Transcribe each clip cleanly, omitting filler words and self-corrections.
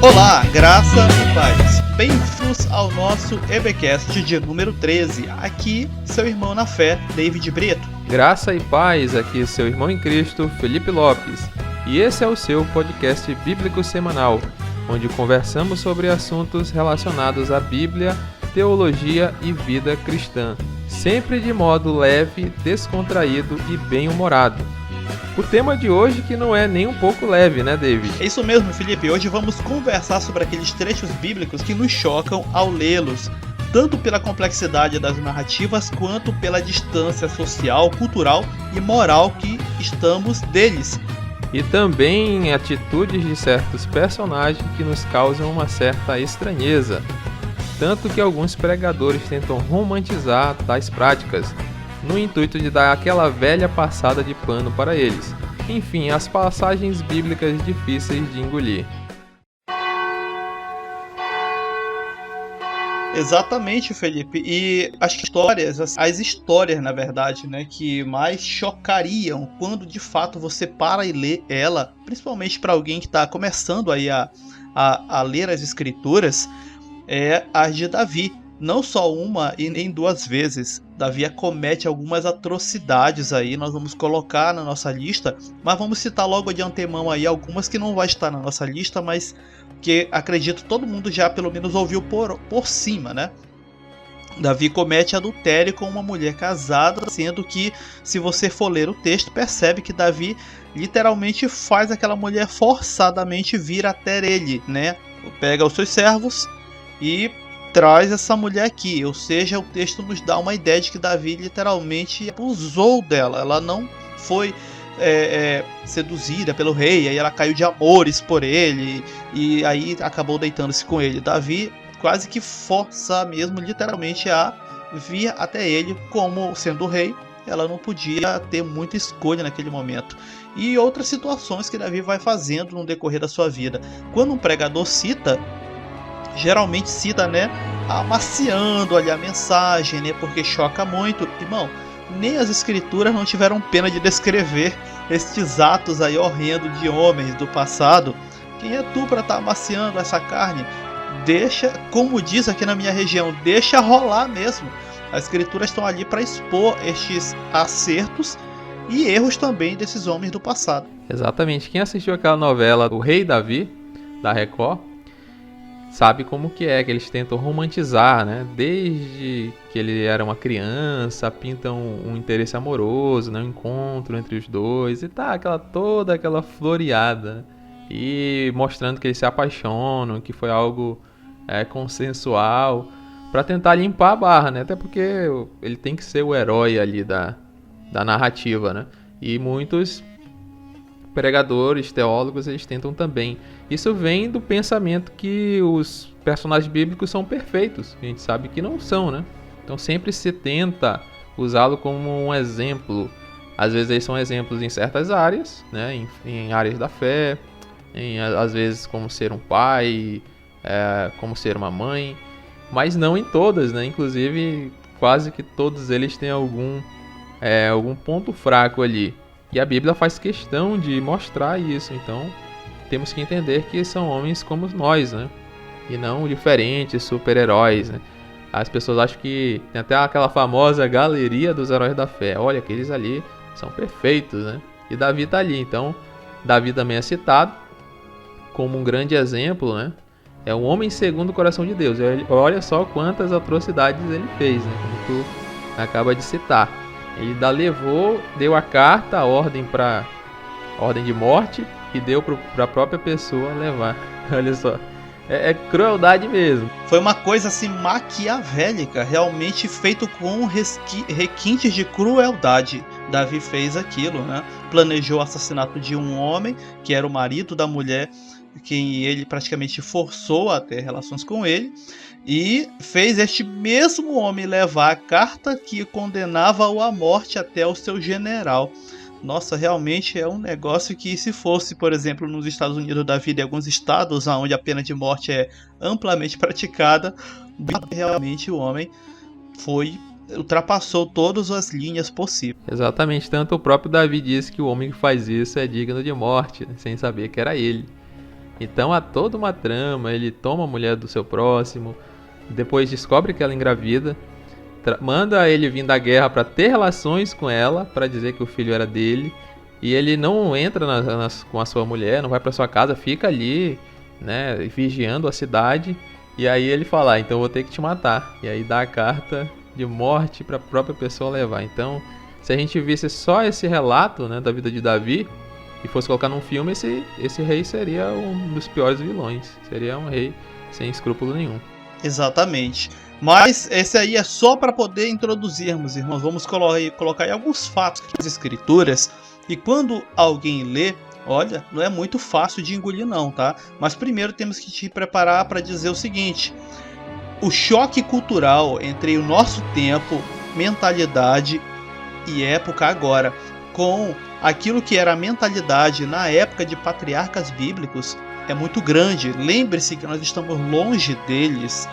Olá, graça e paz. Bem-vindos ao nosso EBcast de número 13. Aqui, seu irmão na fé, David Brito. Graça e paz, aqui seu irmão em Cristo, Felipe Lopes. E esse é o seu podcast bíblico semanal, onde conversamos sobre assuntos relacionados à Bíblia, teologia e vida cristã, sempre de modo leve, descontraído e bem-humorado. O tema de hoje que não é nem um pouco leve, né, David? É isso mesmo, Felipe. Hoje vamos conversar sobre aqueles trechos bíblicos que nos chocam ao lê-los, tanto pela complexidade das narrativas quanto pela distância social, cultural e moral que estamos deles. E também atitudes de certos personagens que nos causam uma certa estranheza, tanto que alguns pregadores tentam romantizar tais práticas, no intuito de dar aquela velha passada de pano para eles. Enfim, as passagens bíblicas difíceis de engolir. Exatamente, Felipe. E as histórias, na verdade, né, que mais chocariam quando de fato você para e lê ela, principalmente para alguém que está começando aí a ler as escrituras, é as de Davi. Não só uma e nem duas vezes. Davi comete algumas atrocidades aí, nós vamos colocar na nossa lista, mas vamos citar logo de antemão aí algumas que não vai estar na nossa lista, mas que acredito todo mundo já pelo menos ouviu por cima, né? Davi comete adultério com uma mulher casada, sendo que, se você for ler o texto, percebe que Davi literalmente faz aquela mulher forçadamente vir até ele, né? Pega os seus servos e traz essa mulher aqui, ou seja, o texto nos dá uma ideia de que Davi literalmente abusou dela. Ela não foi seduzida pelo rei, aí ela caiu de amores por ele e aí acabou deitando-se com ele. Davi quase que força mesmo, literalmente, a vir até ele, como sendo o rei, ela não podia ter muita escolha naquele momento. E outras situações que Davi vai fazendo no decorrer da sua vida. Quando um pregador geralmente cita, né, amaciando ali a mensagem, né, porque choca muito. Irmão, nem as escrituras não tiveram pena de descrever estes atos aí horrendos de homens do passado. Quem é tu para estar amaciando essa carne? Deixa, como diz aqui na minha região, deixa rolar mesmo. As escrituras estão ali para expor estes acertos e erros também desses homens do passado. Exatamente. Quem assistiu aquela novela O Rei Davi, da Record, sabe como que eles tentam romantizar, né? Desde que ele era uma criança, pintam um interesse amoroso, né? Um encontro entre os dois e tá toda aquela floreada. E mostrando que eles se apaixonam, que foi algo consensual, para tentar limpar a barra, né? Até porque ele tem que ser o herói ali da narrativa, né? E muitos pregadores, teólogos, eles tentam também. Isso vem do pensamento que os personagens bíblicos são perfeitos. A gente sabe que não são, né? Então sempre se tenta usá-lo como um exemplo. Às vezes eles são exemplos em certas áreas, né? Em áreas da fé, às vezes como ser um pai, como ser uma mãe, mas não em todas, né? Inclusive quase que todos eles têm algum ponto fraco ali. E a Bíblia faz questão de mostrar isso, então temos que entender que são homens como nós, né? E não diferentes, super-heróis, né? As pessoas acham que tem até aquela famosa galeria dos heróis da fé. Olha, aqueles ali são perfeitos, né? E Davi tá ali, então Davi também é citado como um grande exemplo, né? É um homem segundo o coração de Deus. Olha só quantas atrocidades ele fez, né? Como tu acaba de citar. Ele deu a carta, a ordem de morte, e deu para a própria pessoa levar. Olha só, é crueldade mesmo. Foi uma coisa assim maquiavélica, realmente feito com requintes de crueldade. Davi fez aquilo, né? Planejou o assassinato de um homem, que era o marido da mulher, quem ele praticamente forçou a ter relações com ele, e fez este mesmo homem levar a carta que condenava-o à morte até o seu general. Nossa, realmente é um negócio que, se fosse, por exemplo, nos Estados Unidos da vida, em alguns estados onde a pena de morte é amplamente praticada, realmente o homem ultrapassou todas as linhas possíveis. Exatamente, tanto o próprio Davi disse que o homem que faz isso é digno de morte, né, sem saber que era ele. Então há toda uma trama, ele toma a mulher do seu próximo, depois descobre que ela engravida, manda ele vir da guerra para ter relações com ela, para dizer que o filho era dele, e ele não entra com a sua mulher, não vai para sua casa, fica ali, né, vigiando a cidade, e aí ele fala, então eu vou ter que te matar, e aí dá a carta de morte para a própria pessoa levar. Então, se a gente visse só esse relato, né, da vida de Davi, e fosse colocar num filme, esse rei seria um dos piores vilões, seria um rei sem escrúpulo nenhum. Exatamente. Mas esse aí é só para poder introduzirmos, irmãos. Vamos colocar aí alguns fatos das escrituras. E quando alguém lê, olha, não é muito fácil de engolir não, tá? Mas primeiro temos que te preparar para dizer o seguinte. O choque cultural entre o nosso tempo, mentalidade e época agora, com aquilo que era a mentalidade na época de patriarcas bíblicos, é muito grande. Lembre-se que nós estamos longe deles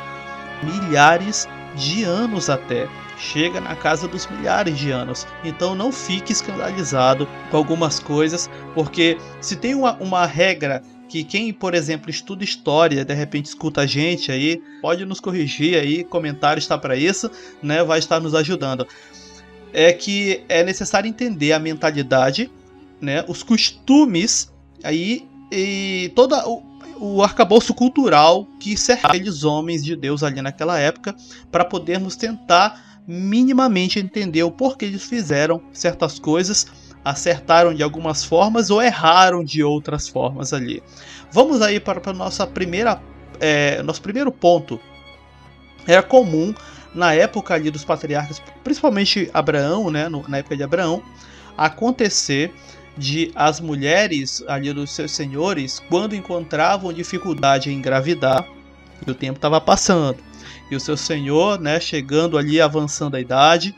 milhares de anos até. Chega na casa dos milhares de anos. Então não fique escandalizado com algumas coisas, porque se tem uma regra que quem, por exemplo, estuda história, de repente escuta a gente aí, pode nos corrigir aí, comentário está para isso, né? Vai estar nos ajudando. É que é necessário entender a mentalidade, né? Os costumes aí e todo o arcabouço cultural que cerca aqueles homens de Deus ali naquela época, para podermos tentar minimamente entender o porquê eles fizeram certas coisas, acertaram de algumas formas ou erraram de outras formas ali. Vamos aí para a nosso primeiro ponto. Era comum na época ali dos patriarcas, principalmente Abraão, né, na época de Abraão, acontecer de as mulheres ali dos seus senhores, quando encontravam dificuldade em engravidar, e o tempo estava passando, e o seu senhor, né, chegando ali, avançando a idade,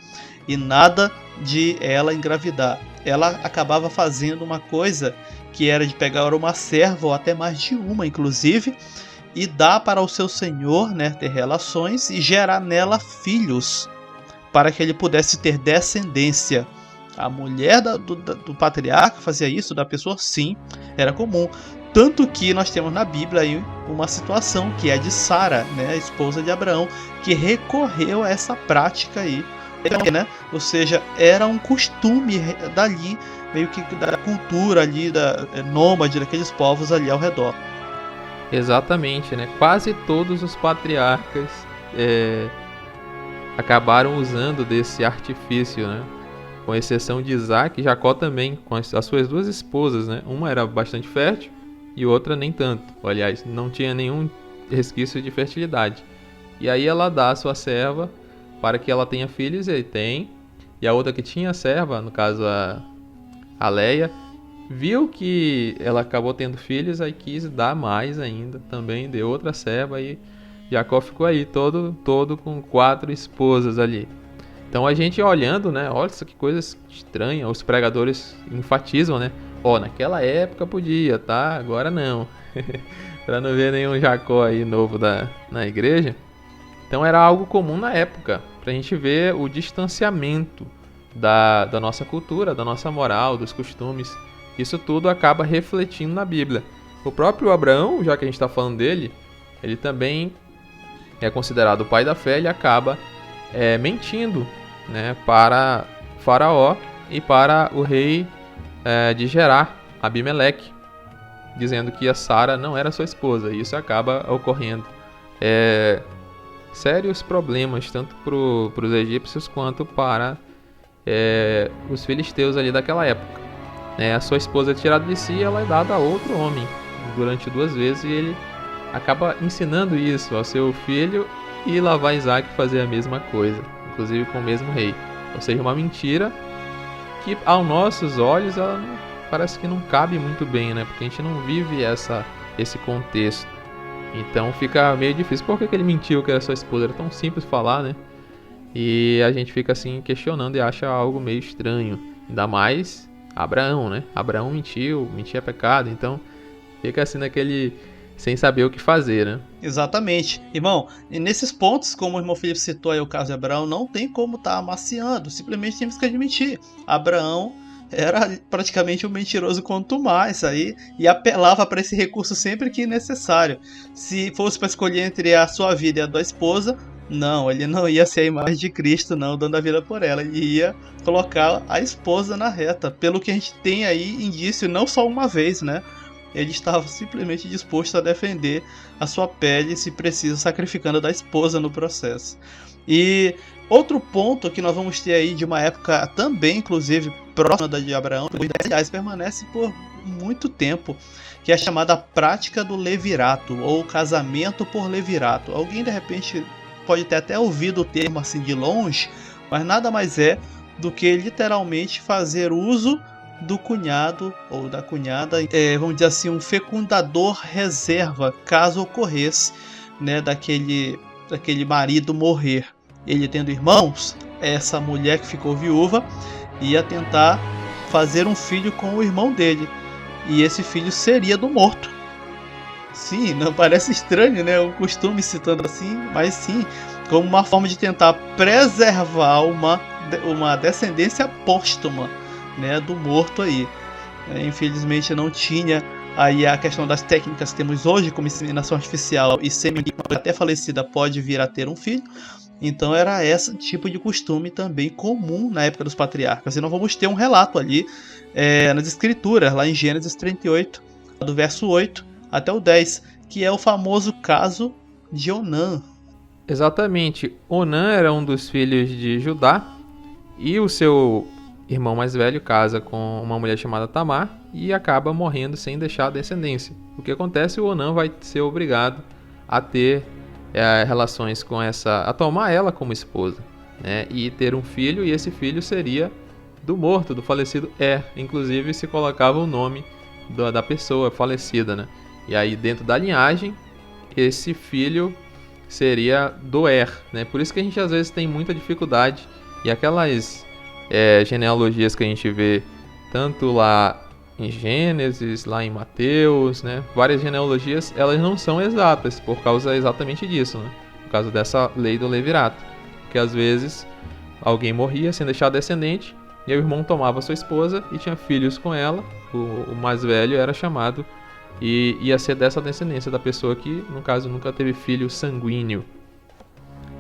e nada de ela engravidar. Ela acabava fazendo uma coisa que era de pegar uma serva, ou até mais de uma, inclusive, e dar para o seu senhor, né, ter relações e gerar nela filhos, para que ele pudesse ter descendência. A mulher do patriarca fazia isso, da pessoa, sim, era comum. Tanto que nós temos na Bíblia aí uma situação que é de Sara, né, a esposa de Abraão, que recorreu a essa prática aí, né? Ou seja, era um costume dali, meio que da cultura ali, nômade daqueles povos ali ao redor. Exatamente, né? Quase todos os patriarcas acabaram usando desse artifício, né? Com exceção de Isaac, Jacó também, com as suas duas esposas, né? Uma era bastante fértil e outra nem tanto. Aliás, não tinha nenhum resquício de fertilidade. E aí ela dá a sua serva para que ela tenha filhos, e ele tem. E a outra que tinha serva, no caso a Leia, viu que ela acabou tendo filhos, aí quis dar mais ainda, também deu outra serva, e Jacó ficou aí todo com 4 esposas ali. Então a gente olhando, né, olha isso que coisa estranha, os pregadores enfatizam, né, naquela época podia, tá, agora não, para não ver nenhum Jacó aí novo na igreja. Então era algo comum na época, pra gente ver o distanciamento da nossa cultura, da nossa moral, dos costumes. Isso tudo acaba refletindo na Bíblia. O próprio Abraão, já que a gente está falando dele, ele também é considerado o pai da fé, ele acaba mentindo, né, para Faraó e para o rei de Gerar, Abimeleque, dizendo que a Sara não era sua esposa. E isso acaba ocorrendo sérios problemas, tanto para os egípcios quanto para os filisteus ali daquela época. A sua esposa é tirada de si e ela é dada a outro homem durante 2 vezes, e ele acaba ensinando isso ao seu filho, e lá vai Isaac fazer a mesma coisa, inclusive com o mesmo rei. Ou seja, uma mentira que aos nossos olhos ela parece que não cabe muito bem, né? Porque a gente não vive esse contexto. Então fica meio difícil. Por que ele mentiu que era sua esposa? Era tão simples falar, né? E a gente fica assim questionando e acha algo meio estranho. Ainda mais Abraão, né? Abraão mentiu, mentir é pecado, então fica assim naquele sem saber o que fazer, né? Exatamente. Irmão, e nesses pontos, como o irmão Felipe citou aí o caso de Abraão, não tem como estar amaciando, simplesmente temos que admitir. Abraão era praticamente um mentiroso quanto mais aí, e apelava para esse recurso sempre que necessário. Se fosse para escolher entre a sua vida e a da esposa, não, ele não ia ser a imagem de Cristo, não, dando a vida por ela. Ele ia colocar a esposa na reta. Pelo que a gente tem aí indício, não só uma vez, né? Ele estava simplesmente disposto a defender a sua pele, se preciso, sacrificando da esposa no processo. E outro ponto que nós vamos ter aí de uma época também, inclusive, próxima da de Abraão, que aliás permanece por muito tempo, que é a chamada prática do levirato, ou casamento por levirato. Alguém, de repente, pode ter até ouvido o termo assim de longe, mas nada mais é do que literalmente fazer uso do cunhado ou da cunhada, vamos dizer assim, um fecundador reserva, caso ocorresse, né, daquele marido morrer. Ele tendo irmãos, essa mulher que ficou viúva ia tentar fazer um filho com o irmão dele, e esse filho seria do morto. Sim, não parece estranho, né, o costume citando assim, mas sim, como uma forma de tentar preservar uma descendência póstuma, né, do morto aí. Infelizmente não tinha aí a questão das técnicas que temos hoje, como inseminação artificial, e até falecida pode vir a ter um filho. Então era esse tipo de costume também comum na época dos patriarcas. E nós vamos ter um relato ali nas escrituras, lá em Gênesis 38, do verso 8 até o 10, que é o famoso caso de Onã. Exatamente, Onã era um dos filhos de Judá, e o seu irmão mais velho casa com uma mulher chamada Tamar e acaba morrendo sem deixar descendência. O que acontece? O Onã vai ser obrigado a ter relações com a tomar ela como esposa, né? E ter um filho, e esse filho seria do morto, do falecido inclusive se colocava o nome da pessoa falecida, né? E aí dentro da linhagem, esse filho seria do né? Por isso que a gente às vezes tem muita dificuldade, e aquelas genealogias que a gente vê tanto lá em Gênesis, lá em Mateus, né? Várias genealogias, elas não são exatas por causa exatamente disso, né? Por causa dessa lei do levirato, que às vezes alguém morria sem deixar descendente, e o irmão tomava sua esposa e tinha filhos com ela. O mais velho era chamado e ia ser dessa descendência da pessoa que, no caso, nunca teve filho sanguíneo.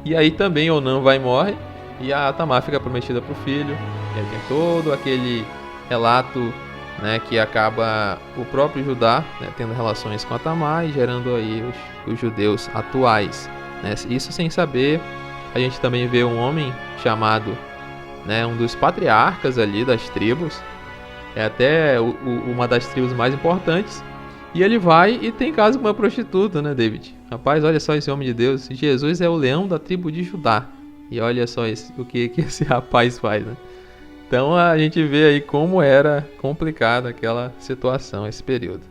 E aí também Onã vai e morre, e a Tamar fica prometida para o filho. E aí tem todo aquele relato, né, que acaba o próprio Judá, né, tendo relações com a Tamar e gerando aí os judeus atuais, né? Isso sem saber, a gente também vê um homem chamado, né, um dos patriarcas ali das tribos, até uma das tribos mais importantes, e ele vai e tem caso com uma prostituta, né, David? Rapaz, olha só esse homem de Deus. Jesus é o leão da tribo de Judá. E olha só o que esse rapaz faz, né? Então a gente vê aí como era complicada aquela situação, esse período.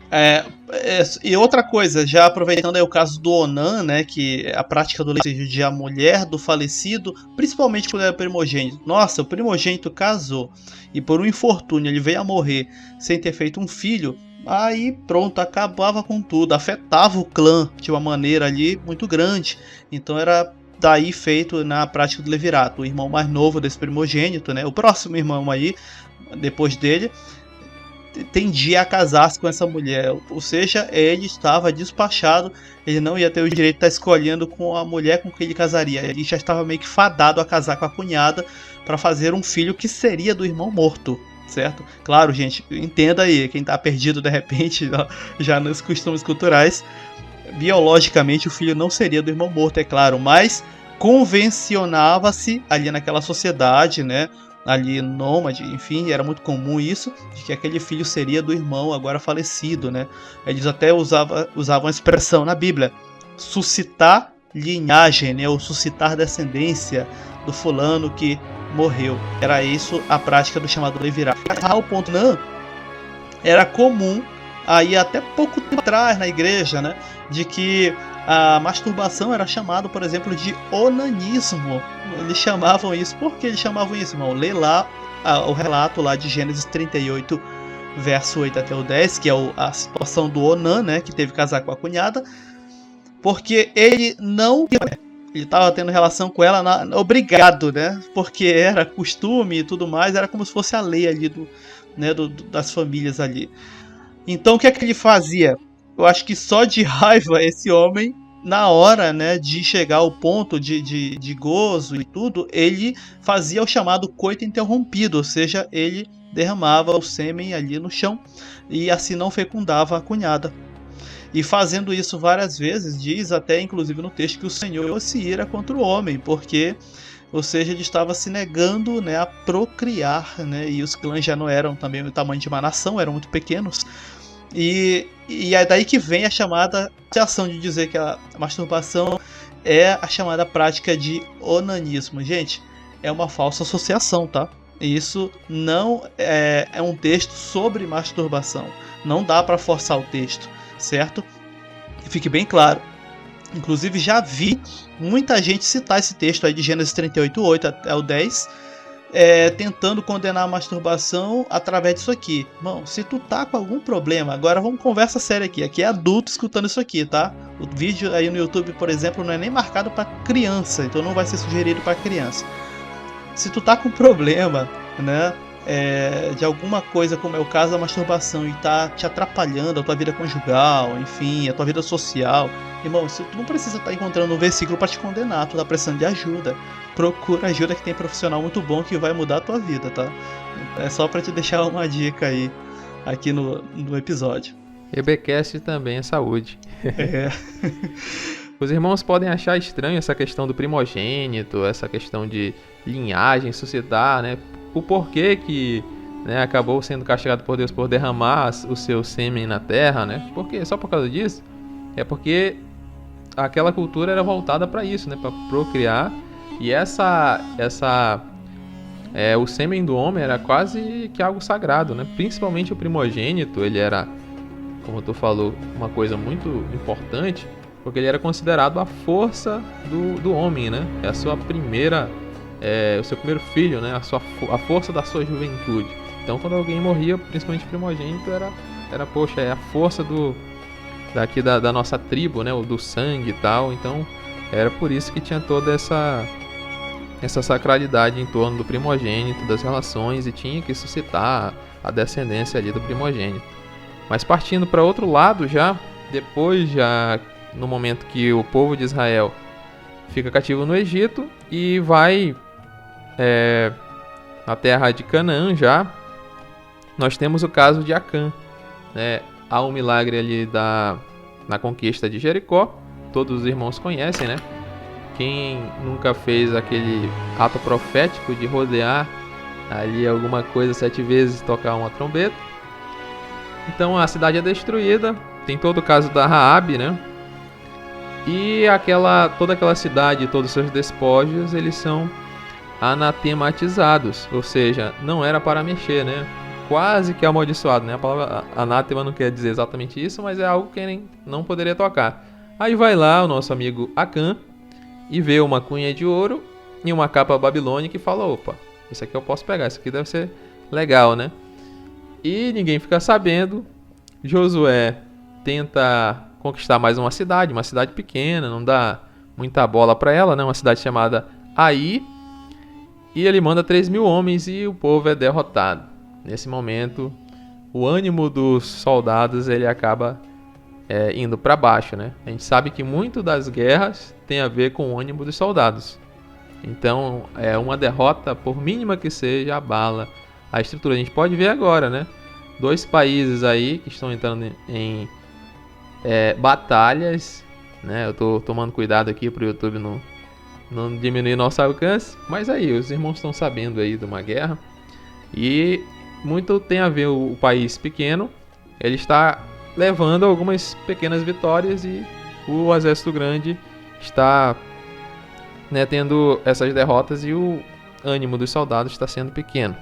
E outra coisa, já aproveitando aí o caso do Onã, né, que a prática do leite de a mulher do falecido, principalmente quando era primogênito. Nossa, o primogênito casou e por um infortúnio ele veio a morrer sem ter feito um filho, aí pronto, acabava com tudo, afetava o clã de uma maneira ali muito grande. Então era daí feito na prática do levirato. O irmão mais novo desse primogênito, né, o próximo irmão aí, depois dele, tendia a casar-se com essa mulher, ou seja, ele estava despachado, ele não ia ter o direito de estar escolhendo com a mulher com quem ele casaria, ele já estava meio que fadado a casar com a cunhada para fazer um filho que seria do irmão morto, certo? Claro, gente, entenda aí, quem está perdido de repente já nos costumes culturais, biologicamente o filho não seria do irmão morto, é claro, mas convencionava-se ali naquela sociedade, né, ali nômade, enfim, era muito comum isso, de que aquele filho seria do irmão agora falecido, né? Eles até usavam a expressão na Bíblia, suscitar linhagem, né, ou suscitar descendência do fulano que morreu. Era isso a prática do chamado levirato. Ao ponto não, era comum aí até pouco tempo atrás na igreja, né, de que a masturbação era chamada, por exemplo, de onanismo. Eles chamavam isso. Por que eles chamavam isso, irmão? Lê lá o relato lá de Gênesis 38, verso 8 até o 10, que é a situação do Onã, né, que teve que casar com a cunhada, porque ele estava tendo relação com ela obrigado, né, porque era costume e tudo mais, era como se fosse a lei ali né, das famílias ali. Então o que é que ele fazia? Eu acho que só de raiva esse homem, na hora, né, de chegar ao ponto de gozo e tudo, ele fazia o chamado coito interrompido, ou seja, ele derramava o sêmen ali no chão e assim não fecundava a cunhada. E fazendo isso várias vezes, diz até inclusive no texto que o Senhor se ira contra o homem, porque, ou seja, ele estava se negando, né, a procriar, né, e os clãs já não eram também o tamanho de uma nação, eram muito pequenos. E é daí que vem a chamada associação de dizer que a masturbação é a chamada prática de onanismo. Gente, é uma falsa associação, tá? Isso não é um texto sobre masturbação. Não dá para forçar o texto, certo? Que fique bem claro. Inclusive já vi muita gente citar esse texto aí de Gênesis 38:8 até o 10, tentando condenar a masturbação através disso aqui. Irmão, se tu tá com algum problema, agora vamos conversa séria aqui é adulto escutando isso aqui, tá? O vídeo aí no YouTube, por exemplo, não é nem marcado para criança, então não vai ser sugerido para criança. Se tu tá com problema, né, de alguma coisa, como é o caso da masturbação, e tá te atrapalhando a tua vida conjugal, enfim, a tua vida social, irmão, tu não precisa estar encontrando um versículo para te condenar, tu tá precisando de ajuda. Procura ajuda, que tem profissional muito bom que vai mudar a tua vida, tá? É só para te deixar uma dica aí, aqui no episódio. EBcast também é saúde. É. Os irmãos podem achar estranho essa questão do primogênito, essa questão de linhagem, suscitar, né? O porquê que, né, acabou sendo castigado por Deus por derramar o seu sêmen na terra, né? Por quê? Só por causa disso? É porque aquela cultura era voltada para isso, né? Para procriar. E o sêmen do homem era quase que algo sagrado, né? Principalmente o primogênito, ele era, como tu falou, uma coisa muito importante, porque ele era considerado a força do homem, né? É a sua primeira, o seu primeiro filho, né? A força da sua juventude. Então, quando alguém morria, principalmente primogênito, poxa, é a força daqui da nossa tribo, né? Do sangue e tal. Então, era por isso que tinha toda essa sacralidade em torno do primogênito, das relações, e tinha que suscitar a descendência ali do primogênito. Mas partindo para outro lado, depois no momento que o povo de Israel fica cativo no Egito e vai na terra de Canaã, nós temos o caso de Acã, né? Há um milagre ali na conquista de Jericó, todos os irmãos conhecem, né? Quem nunca fez aquele ato profético de rodear ali alguma coisa 7 vezes, tocar uma trombeta? Então a cidade é destruída, tem todo o caso da Raabe, né? E toda aquela cidade, todos os seus despojos, eles são anatematizados, ou seja, não era para mexer, né? Quase que amaldiçoado, né? A palavra anátema não quer dizer exatamente isso, mas é algo que não poderia tocar. Aí vai lá o nosso amigo Acã e vê uma cunha de ouro e uma capa babilônica e fala: opa, isso aqui eu posso pegar, isso aqui deve ser legal, né? E ninguém fica sabendo. Josué tenta conquistar mais uma cidade pequena, não dá muita bola para ela, né? Uma cidade chamada Ai. E ele manda 3.000 homens e o povo é derrotado. Nesse momento, o ânimo dos soldados ele acaba indo para baixo, né? A gente sabe que muito das guerras tem a ver com o ânimo dos soldados. Então, uma derrota, por mínima que seja, abala a estrutura. A gente pode ver agora, né? 2 países aí que estão entrando em batalhas, né? Eu tô tomando cuidado aqui pro YouTube não diminuir nosso alcance, mas aí os irmãos estão sabendo aí de uma guerra e muito tem a ver o país pequeno, ele está levando algumas pequenas vitórias e o exército grande está, né, tendo essas derrotas e o ânimo dos soldados está sendo pequeno.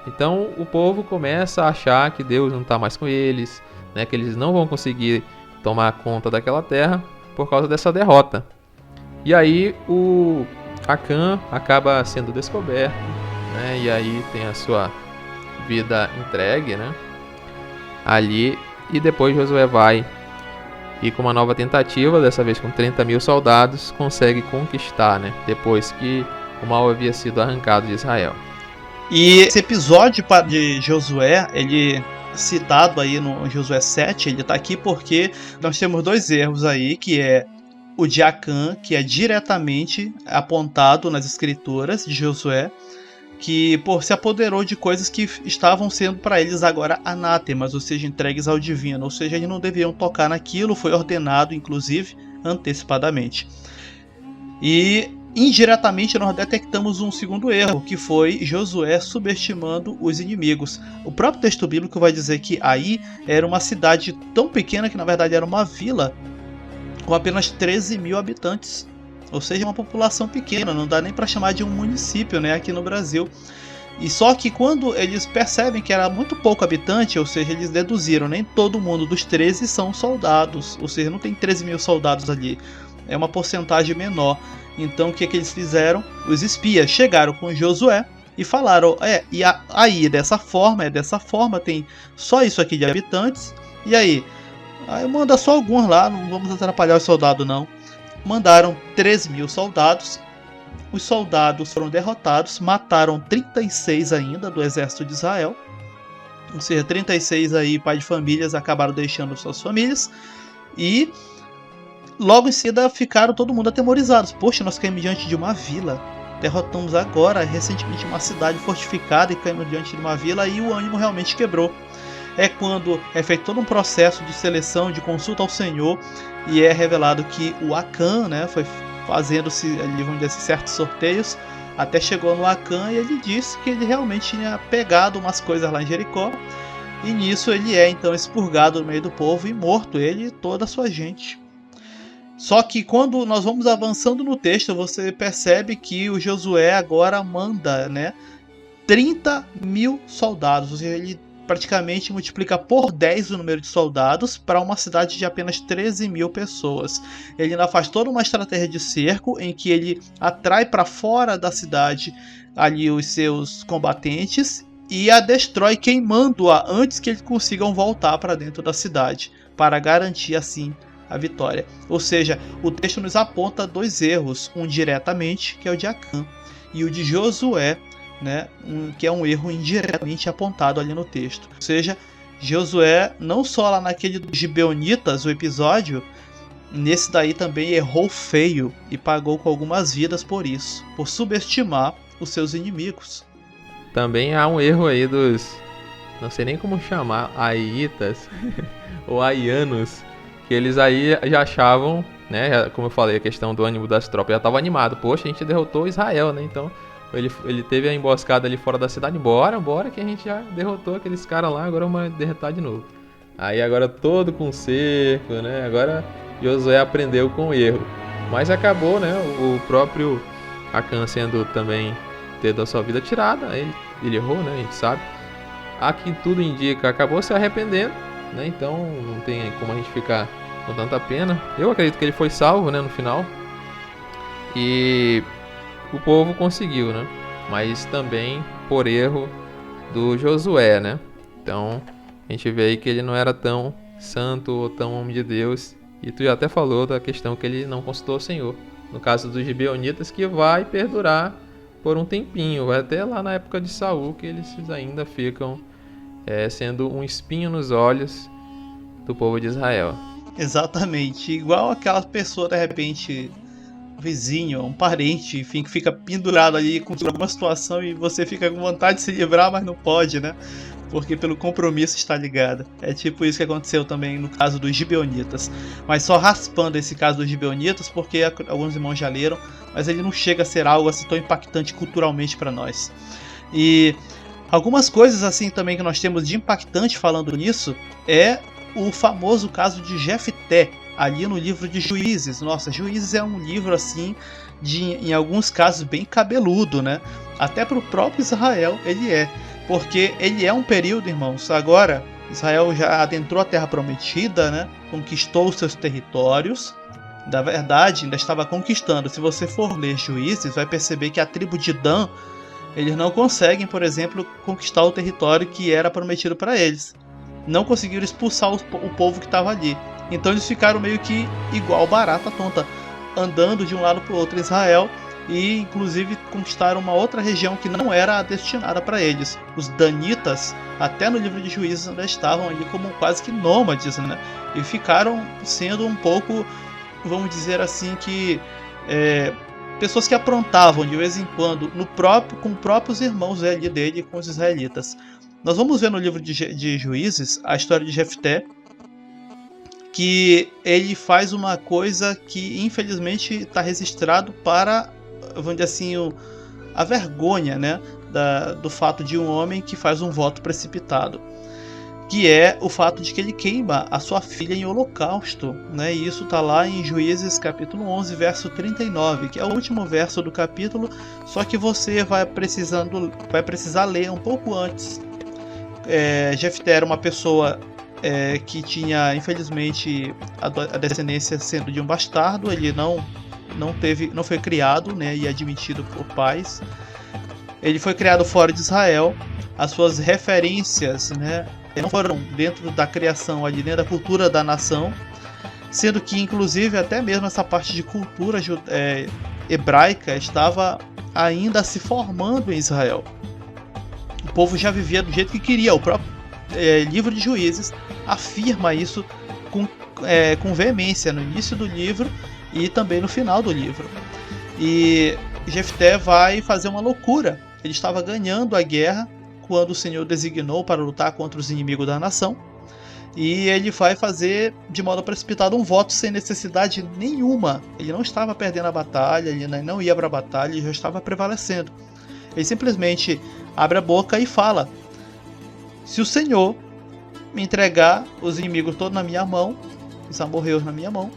Então o povo começa a achar que Deus não está mais com eles, né, que eles não vão conseguir tomar conta daquela terra por causa dessa derrota. E aí o Acã acaba sendo descoberto, né, e aí tem a sua vida entregue, né, ali. E depois Josué vai e com uma nova tentativa, dessa vez com 30.000 soldados, consegue conquistar, né, depois que o mal havia sido arrancado de Israel. E esse episódio de Josué, ele citado aí no Josué 7, ele tá aqui porque nós temos dois erros aí, que é o de Acã, que é diretamente apontado nas escrituras de Josué, que se apoderou de coisas que estavam sendo para eles agora anátemas, ou seja, entregues ao divino, ou seja, eles não deveriam tocar naquilo, foi ordenado inclusive antecipadamente. E indiretamente nós detectamos um segundo erro, que foi Josué subestimando os inimigos. O próprio texto bíblico vai dizer que Ai era uma cidade tão pequena que na verdade era uma vila com apenas 13 mil habitantes. Ou seja, uma população pequena, não dá nem para chamar de um município, né, aqui no Brasil. E só que quando eles percebem que era muito pouco habitante, ou seja, eles deduziram, nem todo mundo dos 13 são soldados, ou seja, não tem 13 mil soldados ali, é uma porcentagem menor. Então o que eles fizeram? Os espias chegaram com Josué e falaram, e aí dessa forma, tem só isso aqui de habitantes, e aí manda só alguns lá, não vamos atrapalhar os soldados não. Mandaram 3 mil soldados, os soldados foram derrotados, mataram 36 ainda do exército de Israel, ou seja, 36 aí pai de famílias acabaram deixando suas famílias, e logo em seguida ficaram todo mundo atemorizados. Poxa, nós caímos diante de uma vila, derrotamos agora recentemente uma cidade fortificada e caímos diante de uma vila, e o ânimo realmente quebrou. É quando é feito todo um processo de seleção, de consulta ao Senhor, e é revelado que o Acã, né, foi fazendo-se, vamos dizer assim, certos sorteios, até chegou no Acã e ele disse que ele realmente tinha pegado umas coisas lá em Jericó, e nisso ele é então expurgado no meio do povo e morto, ele e toda a sua gente. Só que quando nós vamos avançando no texto, você percebe que o Josué agora manda, né, 30 mil soldados, ou seja, ele praticamente multiplica por 10 o número de soldados para uma cidade de apenas 13 mil pessoas. Ele ainda faz toda uma estratégia de cerco em que ele atrai para fora da cidade ali os seus combatentes e a destrói queimando-a antes que eles consigam voltar para dentro da cidade, para garantir assim a vitória. Ou seja, o texto nos aponta dois erros, um diretamente, que é o de Acã, e o de Josué, né, que é um erro indiretamente apontado ali no texto. Ou seja, Josué, não só lá naquele dos Gibeonitas, o episódio, nesse daí também errou feio e pagou com algumas vidas por isso, por subestimar os seus inimigos. Também há um erro aí dos, não sei nem como chamar, aitas ou aianos, que eles aí já achavam, né, como eu falei, a questão do ânimo das tropas, já estava animado, poxa, a gente derrotou Israel, né, então ele teve a emboscada ali fora da cidade, bora que a gente já derrotou aqueles caras lá, agora vamos derrotar de novo. Aí agora todo com cerco, né, agora Josué aprendeu com o erro, mas acabou, né, o próprio Acã sendo também tendo a sua vida tirada, ele errou, né, a gente sabe, aqui tudo indica, acabou se arrependendo, né, então não tem como a gente ficar com tanta pena. Eu acredito que ele foi salvo, né, no final, e o povo conseguiu, né, mas também por erro do Josué, né, então a gente vê aí que ele não era tão santo ou tão homem de Deus, e tu já até falou da questão que ele não consultou o Senhor, no caso dos Gibeonitas, que vai perdurar por um tempinho, vai até lá na época de Saul, que eles ainda ficam sendo um espinho nos olhos do povo de Israel. Exatamente, igual aquela pessoa, de repente, um vizinho, um parente, enfim, que fica pendurado ali com alguma situação e você fica com vontade de se livrar, mas não pode, né? Porque pelo compromisso está ligado. É tipo isso que aconteceu também no caso dos Gibeonitas. Mas só raspando esse caso dos Gibeonitas, porque alguns irmãos já leram, mas ele não chega a ser algo assim tão impactante culturalmente para nós. E algumas coisas assim também que nós temos de impactante falando nisso é o famoso caso de Jefté, ali no livro de Juízes. Nossa, Juízes é um livro assim, em alguns casos bem cabeludo, né? Até para o próprio Israel ele é. Porque ele é um período, irmãos, agora Israel já adentrou a Terra Prometida, né? Conquistou os seus territórios. Na verdade, ainda estava conquistando. Se você for ler Juízes, vai perceber que a tribo de Dan, eles não conseguem, por exemplo, conquistar o território que era prometido para eles. Não conseguiram expulsar o povo que estava ali. Então eles ficaram meio que igual barata tonta, andando de um lado para o outro. Israel e inclusive conquistaram uma outra região que não era destinada para eles. Os danitas, até no livro de Juízes, ainda estavam ali como quase que nômades, né? E ficaram sendo um pouco, vamos dizer assim, que pessoas que aprontavam de vez em quando com próprios irmãos ali dele, com os israelitas. Nós vamos ver no livro de Juízes a história de Jefté, que ele faz uma coisa que infelizmente está registrado para, vamos dizer assim, a vergonha, né, do fato de um homem que faz um voto precipitado, que é o fato de que ele queima a sua filha em holocausto, né? E isso está lá em Juízes capítulo 11, verso 39, que é o último verso do capítulo, só que você vai precisar ler um pouco antes. Jefté era uma pessoa que tinha, infelizmente, a descendência sendo de um bastardo. Ele não foi criado, né, e admitido por pais. Ele foi criado fora de Israel. As suas referências, né, não foram dentro da criação ali, né, da cultura da nação, sendo que inclusive até mesmo essa parte de cultura hebraica estava ainda se formando em Israel. O povo já vivia do jeito que queria. O próprio livro de Juízes afirma isso com veemência no início do livro e também no final do livro. E Jefté vai fazer uma loucura. Ele estava ganhando a guerra quando o Senhor designou para lutar contra os inimigos da nação, e ele vai fazer de modo precipitado um voto sem necessidade nenhuma. Ele não estava perdendo a batalha, ele não ia para a batalha, ele já estava prevalecendo. Ele simplesmente abre a boca e fala: se o Senhor me entregar os inimigos todos na minha mão, os amorreus na minha mão,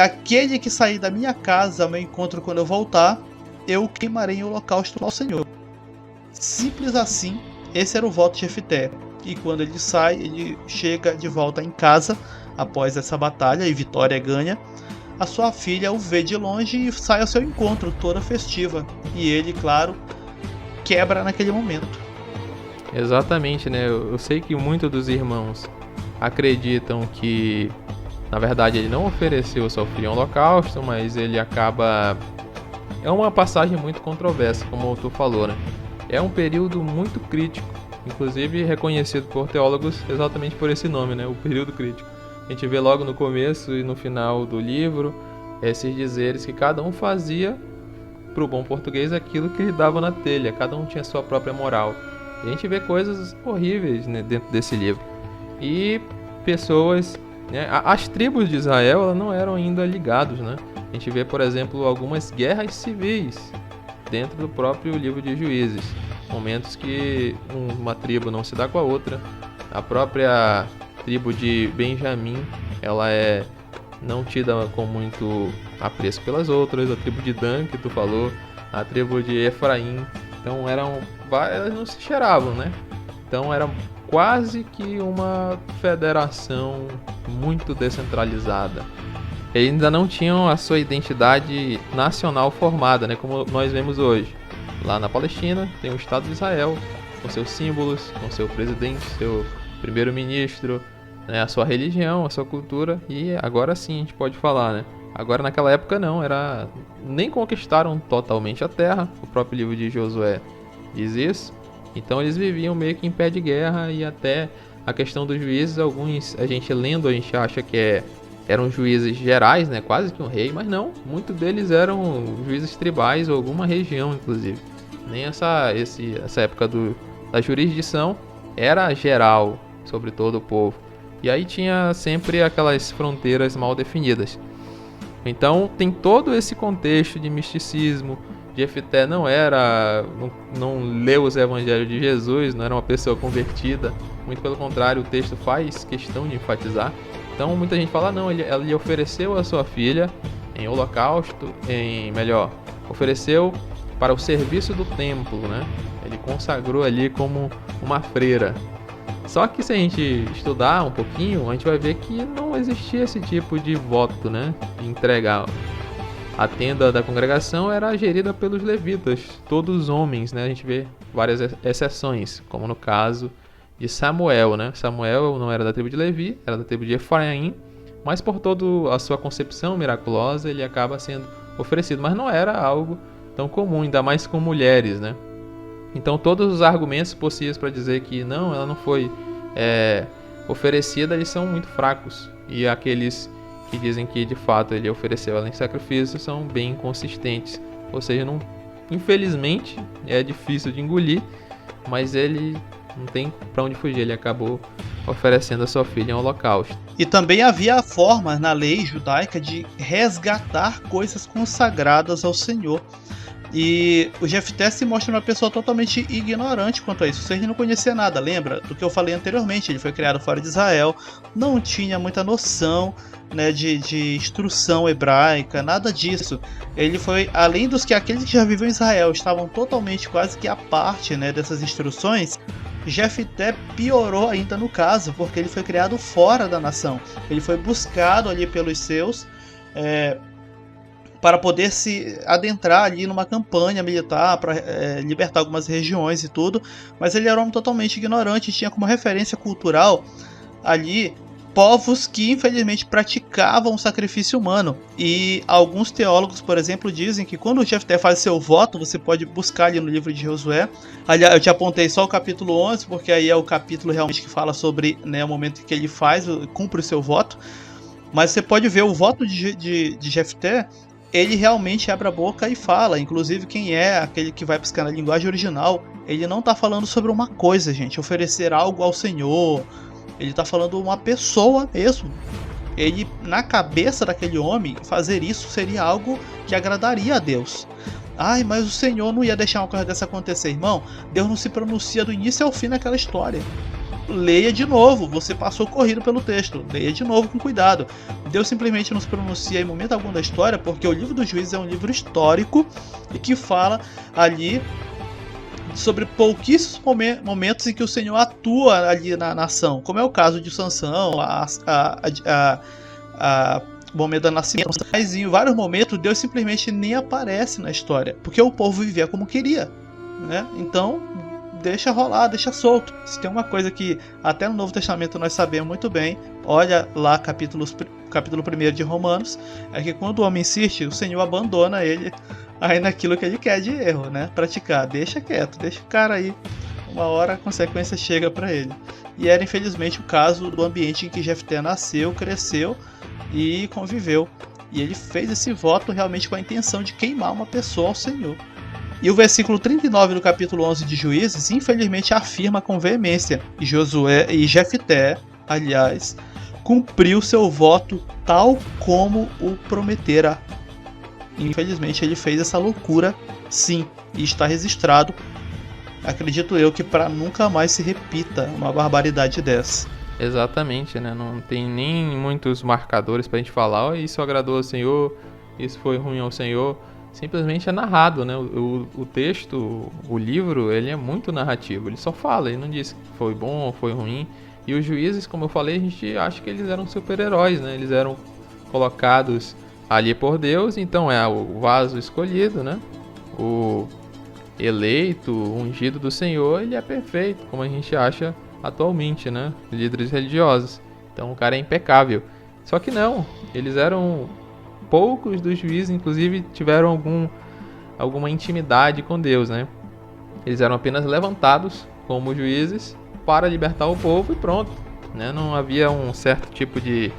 aquele que sair da minha casa ao meu encontro quando eu voltar, eu queimarei em holocausto ao Senhor. Simples assim. Esse era o voto de Jefté. E quando ele sai, ele chega de volta em casa após essa batalha e vitória ganha. A sua filha o vê de longe e sai ao seu encontro, toda festiva. E ele, claro, quebra naquele momento. Exatamente, né? Eu sei que muitos dos irmãos acreditam que, na verdade, ele não ofereceu sua filha em holocausto, mas ele acaba... É uma passagem muito controversa, como tu falou, né? É um período muito crítico, inclusive reconhecido por teólogos exatamente por esse nome, né? O período crítico. A gente vê logo no começo e no final do livro esses dizeres que cada um fazia, para o bom português, aquilo que lhe dava na telha. Cada um tinha sua própria moral. E a gente vê coisas horríveis, né, dentro desse livro. E pessoas, né, as tribos de Israel, elas não eram ainda ligados, né? A gente vê, por exemplo, algumas guerras civis dentro do próprio livro de Juízes. Momentos que uma tribo não se dá com a outra. A própria tribo de Benjamim, ela é não tida com muito apreço pelas outras. A tribo de Dan, que tu falou, a tribo de Efraim. Então elas não se cheiravam, né? Então era quase que uma federação muito descentralizada. Eles ainda não tinham a sua identidade nacional formada, né, como nós vemos hoje. Lá na Palestina tem o Estado de Israel, com seus símbolos, com seu presidente, seu primeiro-ministro, né, a sua religião, a sua cultura, e agora sim a gente pode falar, né? Agora naquela época não, nem conquistaram totalmente a terra, o próprio livro de Josué diz isso. Então eles viviam meio que em pé de guerra, e até a questão dos juízes, alguns, a gente acha que eram juízes gerais, né, quase que um rei, mas não, muitos deles eram juízes tribais ou alguma região, inclusive. Nem essa época da jurisdição era geral sobre todo o povo. E aí tinha sempre aquelas fronteiras mal definidas. Então tem todo esse contexto de misticismo. Jefté não leu os evangelhos de Jesus, não era uma pessoa convertida. Muito pelo contrário, o texto faz questão de enfatizar. Então muita gente fala, não, ele ofereceu a sua filha em holocausto, ofereceu para o serviço do templo, né? Ele consagrou ali como uma freira. Só que se a gente estudar um pouquinho, a gente vai ver que não existia esse tipo de voto, né? De entregar. A tenda da congregação era gerida pelos levitas, todos homens, né? A gente vê várias exceções, como no caso de Samuel, né? Samuel não era da tribo de Levi, era da tribo de Efraim, mas por toda a sua concepção miraculosa, ele acaba sendo oferecido, mas não era algo tão comum, ainda mais com mulheres, né? Então todos os argumentos possíveis para dizer que não, ela não foi oferecida, eles são muito fracos, e aqueles que dizem que de fato ele ofereceu ela em sacrifício são bem inconsistentes, ou seja, não, infelizmente é difícil de engolir, mas ele não tem para onde fugir, ele acabou oferecendo a sua filha em holocausto. E também havia formas na lei judaica de resgatar coisas consagradas ao Senhor. E o Jefté se mostra uma pessoa totalmente ignorante quanto a isso. Ele não conhecia nada, lembra do que eu falei anteriormente? Ele foi criado fora de Israel, não tinha muita noção, né, de instrução hebraica, nada disso. Ele foi, além dos que aqueles que já viviam em Israel estavam totalmente quase que à parte, né, dessas instruções, Jefté piorou ainda no caso, porque ele foi criado fora da nação. Ele foi buscado ali pelos seus para poder se adentrar ali numa campanha militar para libertar algumas regiões e tudo, mas ele era um homem totalmente ignorante, tinha como referência cultural ali povos que infelizmente praticavam o sacrifício humano. E alguns teólogos, por exemplo, dizem que quando o Jefté faz seu voto, você pode buscar ali no livro de Josué. Aliás, eu te apontei só o capítulo 11, porque aí é o capítulo realmente que fala sobre, né, o momento em que ele cumpre o seu voto. Mas você pode ver o voto de Jefté. Ele realmente abre a boca e fala. Inclusive, quem é aquele que vai buscar na linguagem original, ele não está falando sobre uma coisa, gente, oferecer algo ao Senhor. Ele está falando uma pessoa mesmo. Ele, na cabeça daquele homem, fazer isso seria algo que agradaria a Deus. Ai, mas o Senhor não ia deixar uma coisa dessa acontecer, irmão. Deus não se pronuncia do início ao fim naquela história. Leia de novo, você passou corrido pelo texto, leia de novo com cuidado. Deus simplesmente não se pronuncia em momento algum da história, porque o livro dos Juízes é um livro histórico e que fala ali sobre pouquíssimos momentos em que o Senhor atua ali na nação, como é o caso de Sansão, o momento da nascimento, mas em vários momentos Deus simplesmente nem aparece na história, porque o povo vivia como queria, né? Então deixa rolar, deixa solto. Se tem uma coisa que até no Novo Testamento nós sabemos muito bem, olha lá capítulo 1 de Romanos, é que quando o homem insiste, o Senhor abandona ele aí naquilo que ele quer de erro, né? Praticar, deixa quieto, deixa o cara aí, uma hora a consequência chega para ele. E era infelizmente o caso do ambiente em que Jefté nasceu, cresceu e conviveu. E ele fez esse voto realmente com a intenção de queimar uma pessoa ao Senhor. E o versículo 39 do capítulo 11 de Juízes, infelizmente, afirma com veemência: e Jefté, aliás, cumpriu seu voto tal como o prometera. Infelizmente, ele fez essa loucura, sim, e está registrado, acredito eu, que para nunca mais se repita uma barbaridade dessa. Exatamente, né? Não tem nem muitos marcadores pra gente falar, oh, isso agradou ao Senhor, isso foi ruim ao Senhor. Simplesmente é narrado, né? O texto, o livro, ele é muito narrativo. Ele só fala, ele não diz que foi bom ou foi ruim. E os juízes, como eu falei, a gente acha que eles eram super-heróis, né? Eles eram colocados ali por Deus, então é o vaso escolhido, né? O eleito, o ungido do Senhor, ele é perfeito, como a gente acha atualmente, né? Líderes religiosos. Então o cara é impecável. Só que não, eles eram... Poucos dos juízes, inclusive, tiveram alguma intimidade com Deus, né? Eles eram apenas levantados como juízes para libertar o povo e pronto, né? Não havia um certo tipo de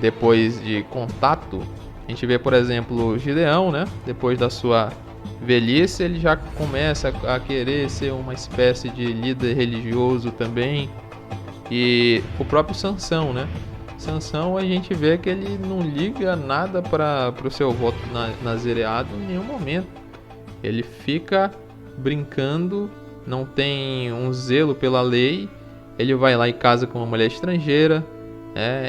depois de contato. A gente vê, por exemplo, Gideão, né? Depois da sua velhice, ele já começa a querer ser uma espécie de líder religioso também. E o próprio Sansão, né? Sansão, a gente vê que ele não liga nada para o seu voto nazireado em nenhum momento. Ele fica brincando, não tem um zelo pela lei. Ele vai lá e casa com uma mulher estrangeira.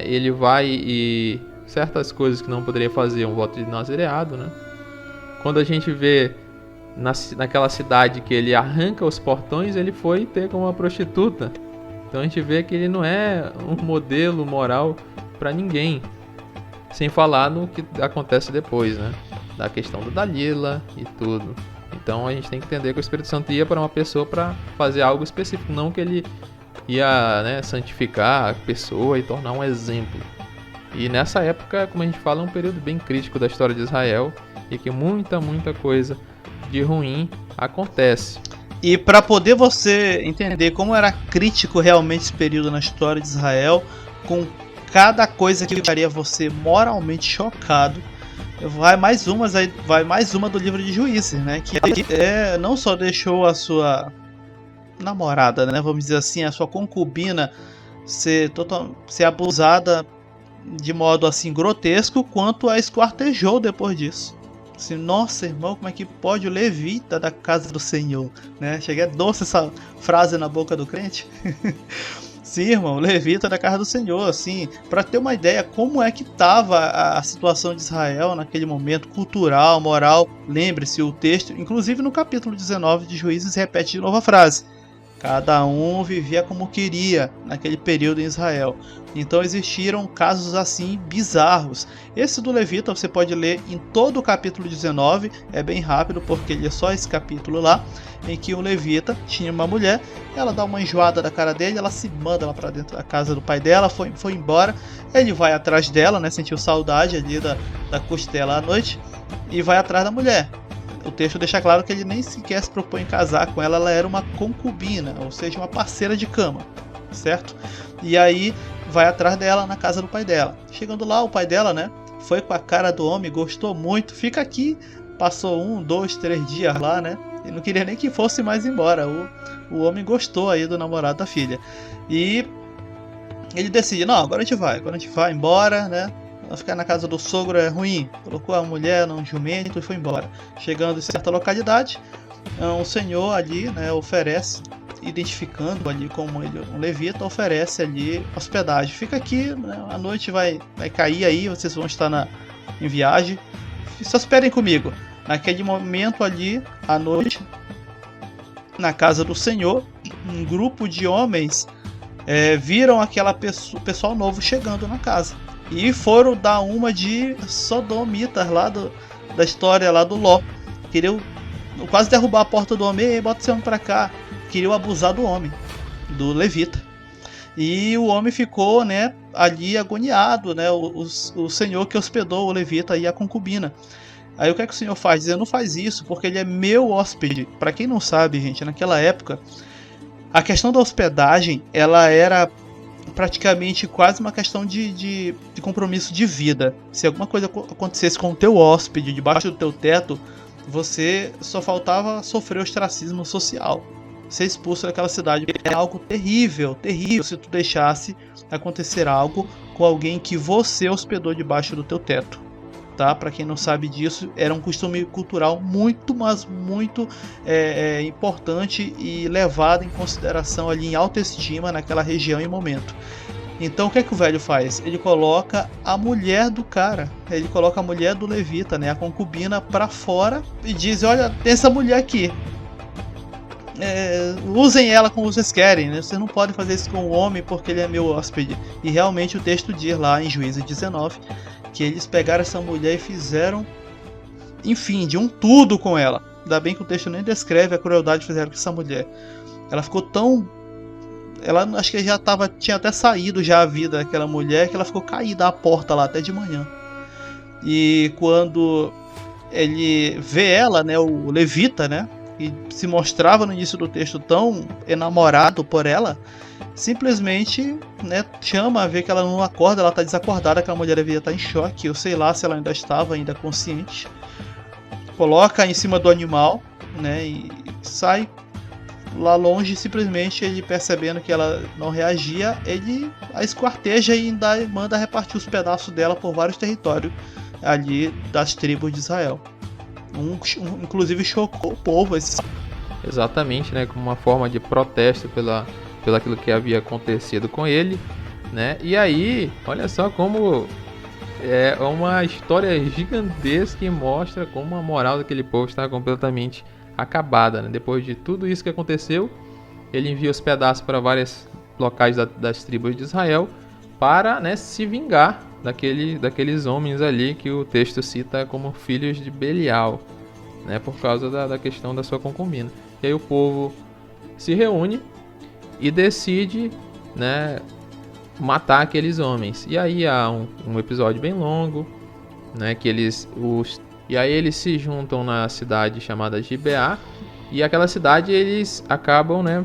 Ele vai e certas coisas que não poderia fazer um voto de nazireado, né? Quando a gente vê naquela cidade que ele arranca os portões, ele foi ter com uma prostituta. Então a gente vê que ele não é um modelo moral para ninguém. Sem falar no que acontece depois, né? Da questão do Dalila e tudo. Então a gente tem que entender que o Espírito Santo ia para uma pessoa para fazer algo específico. Não que ele ia, né, santificar a pessoa e tornar um exemplo. E nessa época, como a gente fala, é um período bem crítico da história de Israel e que muita coisa de ruim acontece. E para poder você entender como era crítico realmente esse período na história de Israel, com cada coisa que faria você moralmente chocado, vai mais uma do livro de Juízes, né? Que não só deixou a sua namorada, né? Vamos dizer assim, a sua concubina ser abusada de modo assim grotesco, quanto a esquartejou depois disso. Assim, nossa, irmão, como é que pode o levita da casa do Senhor, né? Chega, é doce essa frase na boca do crente. Sim, irmão, levita da casa do Senhor, assim, para ter uma ideia como é que estava a situação de Israel naquele momento, cultural, moral. Lembre-se, o texto, inclusive no capítulo 19 de Juízes, repete de novo a frase: cada um vivia como queria naquele período em Israel. Então existiram casos assim bizarros. Esse do Levita você pode ler em todo o capítulo 19, é bem rápido porque ele é só esse capítulo lá, em que o Levita tinha uma mulher, ela dá uma enjoada da cara dele, ela se manda lá para dentro da casa do pai dela, foi embora, ele vai atrás dela, né, sentiu saudade ali da costela à noite, e vai atrás da mulher. O texto deixa claro que ele nem sequer se propõe em casar com ela, ela era uma concubina, ou seja, uma parceira de cama, certo? E aí vai atrás dela na casa do pai dela. Chegando lá, o pai dela, né, foi com a cara do homem, gostou muito, fica aqui, passou 1, 2, 3 dias lá, né, e não queria nem que fosse mais embora. O homem gostou aí do namorado da filha. E ele decide, não, agora a gente vai embora, né? Ficar na casa do sogro é ruim. Colocou a mulher num jumento e foi embora. Chegando em certa localidade, um senhor ali, né, oferece, identificando ali como ele, um levita, oferece ali hospedagem. Fica aqui, né, a noite vai cair aí, vocês vão estar em viagem. Se hospedem comigo. Naquele momento ali, à noite, na casa do senhor, um grupo de homens viram aquela pessoal novo chegando na casa. E foram dar uma de sodomitas lá da história lá do Ló. Queriam quase derrubar a porta do homem. Ei, bota esse homem pra cá. Queriam abusar do homem, do levita. E o homem ficou, né, ali agoniado, né, o senhor que hospedou o levita e a concubina. Aí o que é que o senhor faz? Diz, não faz isso porque ele é meu hóspede. Pra quem não sabe, gente, naquela época, a questão da hospedagem, ela era praticamente quase uma questão de compromisso de vida. Se alguma coisa acontecesse com o teu hóspede debaixo do teu teto, você só faltava sofrer ostracismo social, ser expulso daquela cidade. É algo terrível se tu deixasse acontecer algo com alguém que você hospedou debaixo do teu teto. Tá? Para quem não sabe disso, era um costume cultural muito, mas muito importante e levado em consideração ali em alta estima naquela região e momento. Então o que é que o velho faz? Ele coloca a mulher do cara, ele coloca a mulher do levita, né, a concubina, para fora e diz, olha, tem essa mulher aqui, usem ela como vocês querem, né? Vocês não podem fazer isso com o homem porque ele é meu hóspede. E realmente o texto diz lá em Juízes 19 que eles pegaram essa mulher e fizeram, enfim, de um tudo com ela. Ainda bem que o texto nem descreve a crueldade que fizeram com essa mulher. Ela ficou tão... Ela acho que tinha até saído já a vida daquela mulher, que ela ficou caída à porta lá até de manhã. E quando ele vê ela, né, o levita, né, e se mostrava no início do texto tão enamorado por ela, simplesmente, né, chama a ver que ela não acorda, ela está desacordada, que a mulher devia estar em choque, eu sei lá se ela ainda estava consciente. Coloca em cima do animal, né, e sai lá longe. Simplesmente ele, percebendo que ela não reagia, ele a esquarteja e ainda manda repartir os pedaços dela por vários territórios ali das tribos de Israel. Inclusive chocou o povo. Exatamente, né, como uma forma de protesto pelo aquilo que havia acontecido com ele, né? E aí, olha só como é uma história gigantesca e mostra como a moral daquele povo está completamente acabada, né? Depois de tudo isso que aconteceu, ele envia os pedaços para vários locais das tribos de Israel para, né, se vingar daqueles homens ali que o texto cita como filhos de Belial, né, por causa da questão da sua concubina. E aí o povo se reúne e decide, né, matar aqueles homens. E aí há um episódio bem longo, né, que e aí eles se juntam na cidade chamada Gibeá, e aquela cidade eles acabam, né,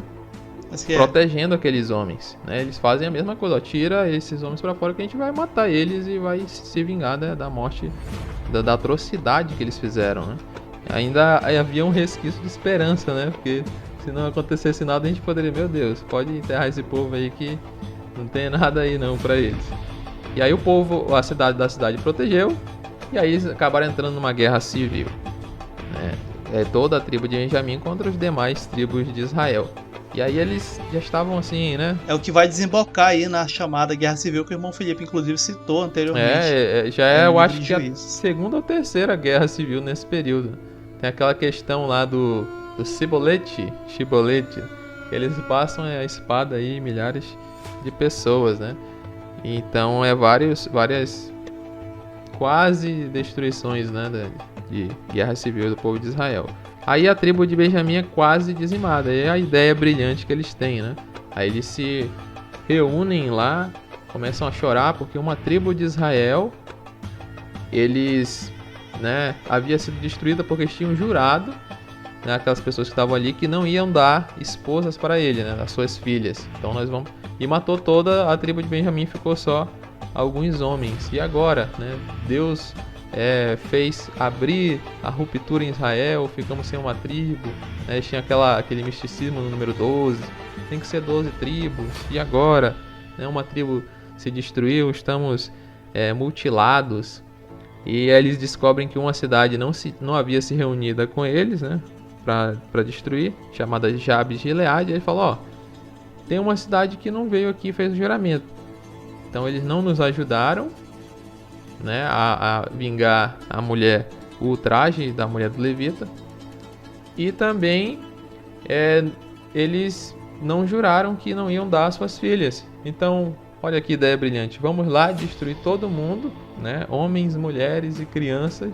protegendo aqueles homens, né? Eles fazem a mesma coisa, ó, tira esses homens pra fora que a gente vai matar eles e vai se vingar, né, da morte, da atrocidade que eles fizeram, né? Ainda havia um resquício de esperança, né? Porque se não acontecesse nada a gente poderia, meu Deus, pode enterrar esse povo aí que não tem nada aí não pra eles. E aí o povo, a cidade protegeu, e aí eles acabaram entrando numa guerra civil, né? Toda a tribo de Benjamim contra os demais tribos de Israel. E aí eles já estavam assim, né? É o que vai desembocar aí na chamada Guerra Civil que o irmão Felipe, inclusive, citou anteriormente. Eu acho que a segunda ou terceira Guerra Civil nesse período. Tem aquela questão lá do Cibolete, eles passam a espada aí em milhares de pessoas, né? Então várias quase destruições, né, de Guerra Civil do povo de Israel. Aí a tribo de Benjamim é quase dizimada. É a ideia brilhante que eles têm, né? Aí eles se reúnem lá, começam a chorar porque uma tribo de Israel, eles, né, havia sido destruída porque eles tinham jurado, né, aquelas pessoas que estavam ali, que não iam dar esposas para ele, né, as suas filhas. Então nós vamos... E matou toda a tribo de Benjamim, ficou só alguns homens. E agora, né, Deus... fez abrir a ruptura em Israel, ficamos sem uma tribo, né? Tinha aquele misticismo no número 12, tem que ser 12 tribos, e agora, né, uma tribo se destruiu, estamos mutilados, e aí eles descobrem que uma cidade não havia se reunida com eles, né, para destruir, chamada Jabes de Gileade, e ele falou, tem uma cidade que não veio aqui e fez o juramento, então eles não nos ajudaram, né, a vingar a mulher, o ultraje da mulher do levita, e também eles não juraram que não iam dar suas filhas. Então, olha que ideia brilhante, vamos lá destruir todo mundo, né, homens, mulheres e crianças,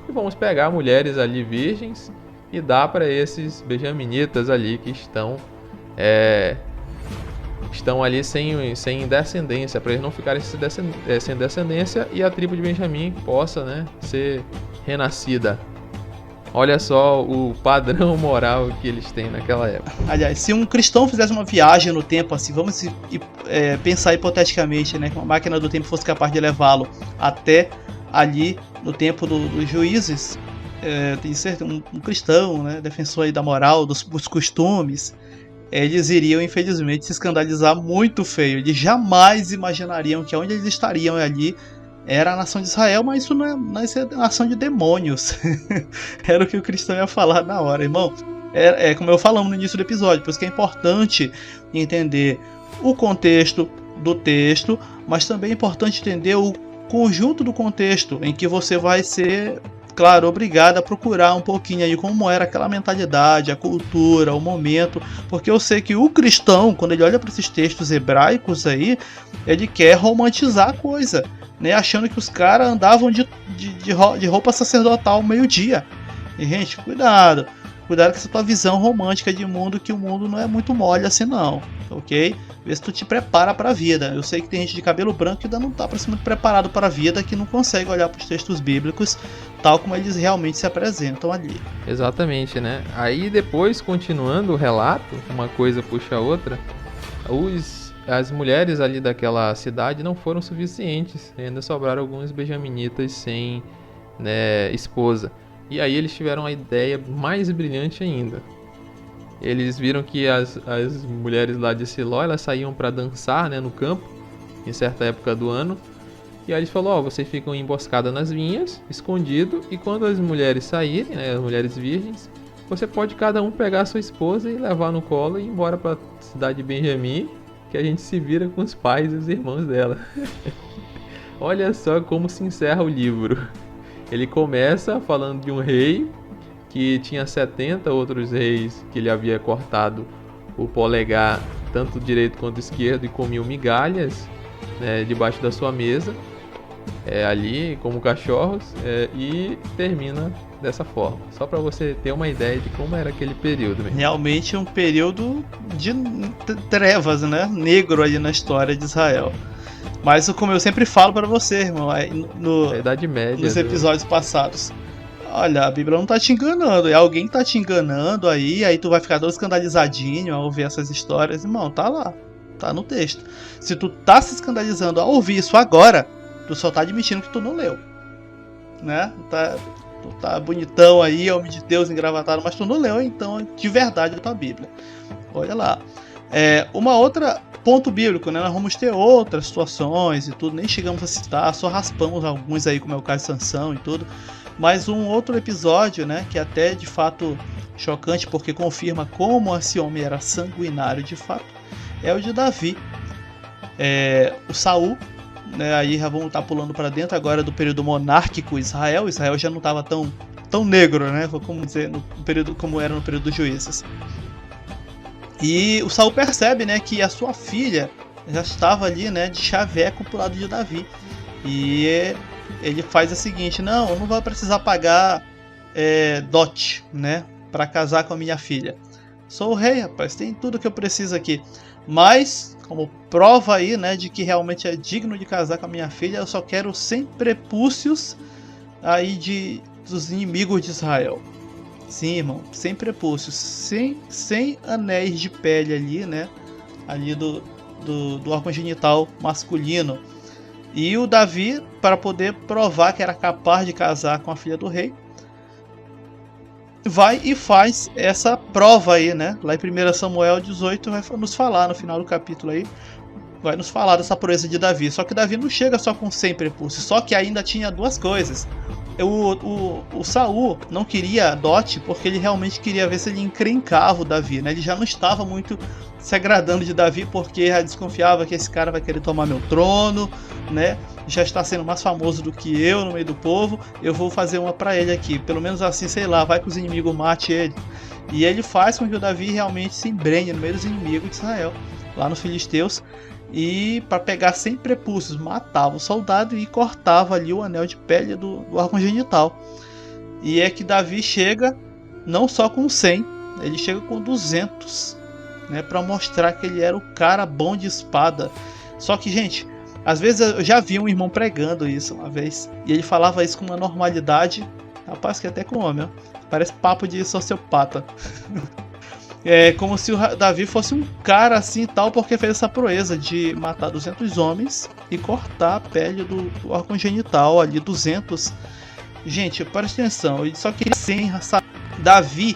e vamos pegar mulheres ali virgens e dar para esses benjaminitas ali que estão ali sem descendência, para eles não ficarem sem descendência, e a tribo de Benjamim possa, né, ser renascida. Olha só o padrão moral que eles têm naquela época. Aliás, se um cristão fizesse uma viagem no tempo, assim, vamos pensar hipoteticamente, né, que uma máquina do tempo fosse capaz de levá-lo até ali no tempo dos juízes, tem certo, um cristão, né, defensor aí da moral, dos costumes, eles iriam, infelizmente, se escandalizar muito feio. Eles jamais imaginariam que onde eles estariam ali era a nação de Israel, mas isso não é nação de demônios. Era o que o cristão ia falar na hora, irmão. Como eu falamos no início do episódio, por isso que é importante entender o contexto do texto, mas também é importante entender o conjunto do contexto em que você vai ser... claro, obrigado a procurar um pouquinho aí como era aquela mentalidade, a cultura, o momento, porque eu sei que o cristão, quando ele olha para esses textos hebraicos aí, ele quer romantizar a coisa, né, achando que os caras andavam de roupa sacerdotal meio-dia. E, gente, cuidado com essa tua visão romântica de mundo, que o mundo não é muito mole assim não, ok? Vê se tu te prepara para a vida. Eu sei que tem gente de cabelo branco que ainda não está muito preparado para a vida, que não consegue olhar para os textos bíblicos tal como eles realmente se apresentam ali. Exatamente, né? Aí depois, continuando o relato, uma coisa puxa a outra, as mulheres ali daquela cidade não foram suficientes, ainda sobraram alguns benjaminitas sem, né, esposa. E aí eles tiveram a ideia mais brilhante ainda. Eles viram que as mulheres lá de Siló, elas saíam para dançar, né, no campo, em certa época do ano. E aí eles falaram, vocês ficam emboscadas nas vinhas, escondido, e quando as mulheres saírem, né, as mulheres virgens, você pode cada um pegar a sua esposa e levar no colo e ir embora para a cidade de Benjamim, que a gente se vira com os pais e os irmãos dela. Olha só como se encerra o livro. Ele começa falando de um rei que tinha 70 outros reis que ele havia cortado o polegar, tanto direito quanto esquerdo, e comiam migalhas, né, debaixo da sua mesa, ali como cachorros, e termina dessa forma. Só para você ter uma ideia de como era aquele período mesmo. Realmente um período de trevas, né? Negro ali na história de Israel. Mas como eu sempre falo pra você, irmão, A Idade Média. nos episódios passados. Olha, a Bíblia não tá te enganando. É alguém que tá te enganando aí tu vai ficar todo escandalizadinho ao ouvir essas histórias. Irmão, tá lá. Tá no texto. Se tu tá se escandalizando ao ouvir isso agora, tu só tá admitindo que tu não leu. Né? Tu tá bonitão aí, homem de Deus engravatado, mas tu não leu, então, de verdade, a tua Bíblia. Olha lá. Uma outra ponto bíblico, né? Nós vamos ter outras situações e tudo, nem chegamos a citar, só raspamos alguns aí, como é o caso de Sansão e tudo. Mas um outro episódio, né, que é até de fato chocante, porque confirma como esse homem era sanguinário de fato, é o de Davi. O Saul, né, aí já vamos estar pulando para dentro agora do período monárquico Israel. Israel já não estava tão negro, né, como dizer, no período, como era no período dos juízes. E o Saul percebe, né, que a sua filha já estava ali, né, de chaveco pro lado de Davi. E ele faz o seguinte: não vai precisar pagar dote, né, para casar com a minha filha. Sou o rei, rapaz, tem tudo que eu preciso aqui. Mas, como prova aí, né, de que realmente é digno de casar com a minha filha, eu só quero 100 prepúcios aí dos inimigos de Israel. Sim, irmão, 100 prepúcios, 100 anéis de pele ali, né, ali do órgão genital masculino. E o Davi, para poder provar que era capaz de casar com a filha do rei, vai e faz essa prova aí, né? Lá em 1 Samuel 18 vai nos falar, no final do capítulo aí, vai nos falar dessa proeza de Davi. Só que Davi não chega só com 100 prepúcios, só que ainda tinha duas coisas. O Saul não queria dote porque ele realmente queria ver se ele encrencava o Davi, né? Ele já não estava muito se agradando de Davi porque já desconfiava que esse cara vai querer tomar meu trono, né? Já está sendo mais famoso do que eu no meio do povo, eu vou fazer uma pra ele aqui, pelo menos assim, sei lá, vai que os inimigos mate ele. E ele faz com que o Davi realmente se embrenhe no meio dos inimigos de Israel, lá nos filisteus, e para pegar 100 prepúcios, matava o soldado e cortava ali o anel de pele do órgão genital. E é que Davi chega não só com 100, ele chega com 200, né, para mostrar que ele era o cara bom de espada. Só que, gente, às vezes eu já vi um irmão pregando isso uma vez, e ele falava isso com uma normalidade, rapaz, que até com homem, ó, parece papo de sociopata. É como se o Davi fosse um cara assim e tal, porque fez essa proeza de matar 200 homens e cortar a pele do órgão genital ali, 200. Gente, presta atenção, ele só queria 100, sabe? Davi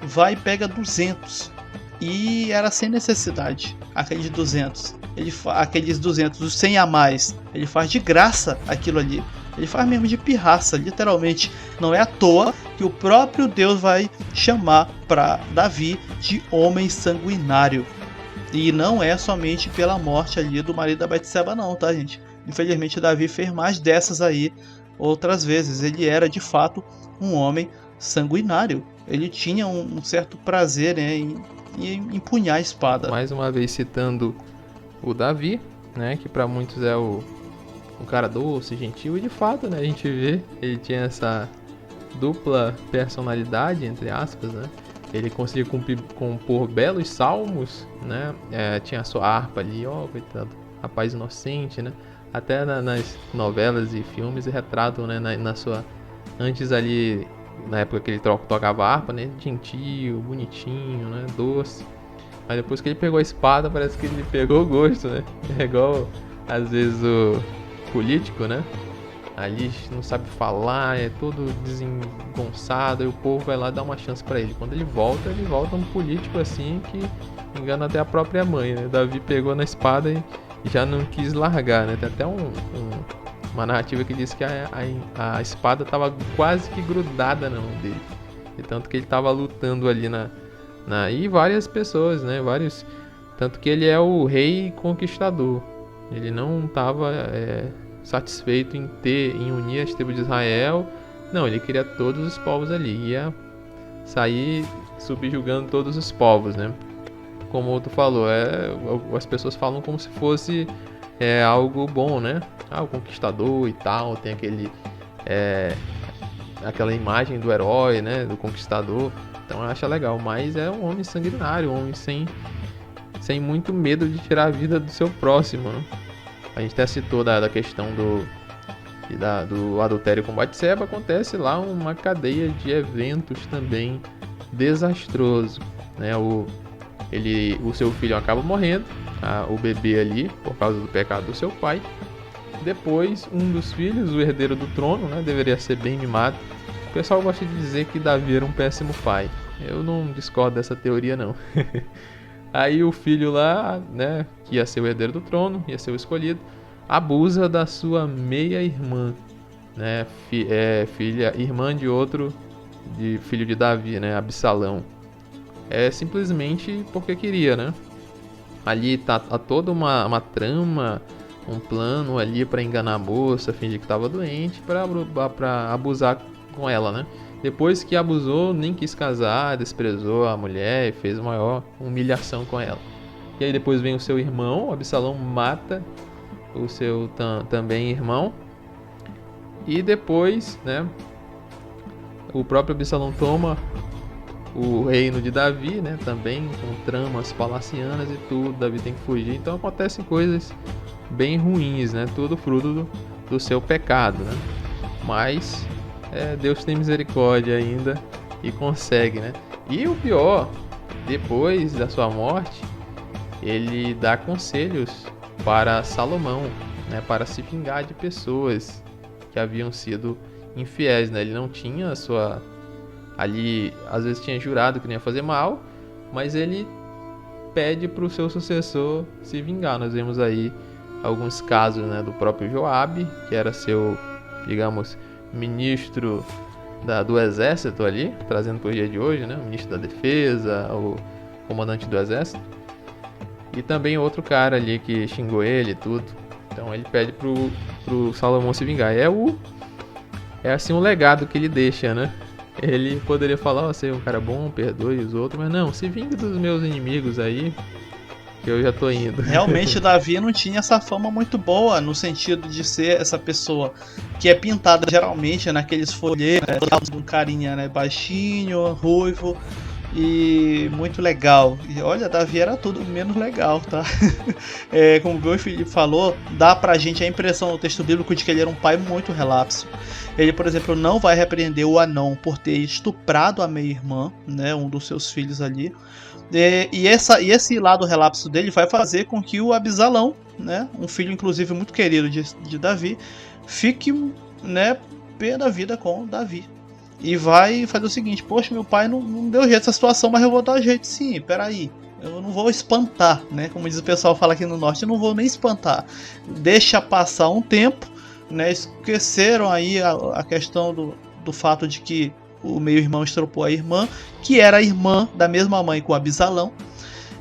vai e pega 200. E era sem necessidade, aqueles 200. Aqueles 200, os 100 a mais, ele faz de graça aquilo ali. Ele faz mesmo de pirraça, literalmente. Não é à toa que o próprio Deus vai chamar para Davi de homem sanguinário. E não é somente pela morte ali do marido da Betseba não, tá, gente? Infelizmente Davi fez mais dessas aí outras vezes. Ele era de fato um homem sanguinário. Ele tinha um certo prazer, né, em empunhar a espada. Mais uma vez citando o Davi, né, que para muitos é um cara doce, gentil, e de fato, né, a gente vê, ele tinha essa dupla personalidade, entre aspas, né, ele conseguia compor belos salmos, né, tinha a sua harpa ali, ó, coitado, rapaz inocente, né, até nas novelas e filmes retratam, né, na sua, antes ali, na época que ele tocava harpa, né, gentil, bonitinho, né, doce, mas depois que ele pegou a espada, parece que ele pegou o gosto, né, é igual, às vezes, o político, né? Ali não sabe falar, é todo desengonçado, e o povo vai lá dar uma chance pra ele. Quando ele volta um político assim que engana até a própria mãe, né? Davi pegou na espada e já não quis largar, né? Tem até uma narrativa que diz que a espada tava quase que grudada na mão dele. E tanto que ele tava lutando ali e várias pessoas, né? Tanto que ele é o rei conquistador. Ele não estava satisfeito em unir as tribos de Israel. Não, ele queria todos os povos ali. Ia sair subjugando todos os povos, né? Como tu falou, as pessoas falam como se fosse algo bom, né? O conquistador e tal. Tem aquela imagem do herói, né? Do conquistador. Então acha legal. Mas é um homem sanguinário, um homem sem muito medo de tirar a vida do seu próximo, né? A gente até citou da questão do adultério com Batseba. Acontece lá uma cadeia de eventos também desastroso, né? O seu filho acaba morrendo, o bebê ali, por causa do pecado do seu pai. Depois, um dos filhos, o herdeiro do trono, né, deveria ser bem mimado. O pessoal gosta de dizer que Davi era um péssimo pai. Eu não discordo dessa teoria, não. Aí o filho lá, né, que ia ser o herdeiro do trono, ia ser o escolhido, abusa da sua meia-irmã, né, irmã de outro, filho de Davi, né, Absalão. É simplesmente porque queria, né? Ali tá toda uma trama, um plano ali para enganar a moça, fingir que estava doente, para abusar com ela, né? Depois que abusou, nem quis casar, desprezou a mulher e fez maior humilhação com ela. E aí depois vem o seu irmão, Absalão mata o seu também irmão. E depois, né, o próprio Absalão toma o reino de Davi, né, também com tramas palacianas e tudo. Davi tem que fugir. Então acontecem coisas bem ruins, né? Tudo fruto do seu pecado, né? Mas Deus tem misericórdia ainda e consegue, né? E o pior, depois da sua morte, ele dá conselhos para Salomão, né? Para se vingar de pessoas que haviam sido infiéis, né? Ele não tinha a sua... Ali, às vezes tinha jurado que não ia fazer mal, mas ele pede para o seu sucessor se vingar. Nós vemos aí alguns casos, né, do próprio Joabe, que era seu, digamos, ministro do exército ali, trazendo para o dia de hoje, né, o ministro da defesa, o comandante do exército. E também outro cara ali que xingou ele e tudo. Então ele pede pro Salomão se vingar. É assim um legado que ele deixa, né? Ele poderia falar, você é um cara bom, perdoe os outros, mas não, se vingue dos meus inimigos aí, que eu já tô indo. Realmente Davi não tinha essa fama muito boa, no sentido de ser essa pessoa que é pintada geralmente naqueles folhetos, né, de um carinha, né, baixinho, ruivo e muito legal. E olha, Davi era tudo menos legal, tá? Como o meu Felipe falou, dá pra gente a impressão no texto bíblico de que ele era um pai muito relapso. Ele, por exemplo, não vai repreender o Anão por ter estuprado a meia-irmã, né, um dos seus filhos ali. E esse lado relapso dele vai fazer com que o Absalão, né, um filho inclusive muito querido de Davi, fique, né, pé da vida com Davi. E vai fazer o seguinte: poxa, meu pai não deu jeito nessa situação, mas eu vou dar jeito sim, peraí. Eu não vou espantar, né? Como diz o pessoal fala aqui no norte, eu não vou nem espantar. Deixa passar um tempo, né? Esqueceram aí a questão do fato de que o meio-irmão estrupou a irmã, que era a irmã da mesma mãe com Absalão.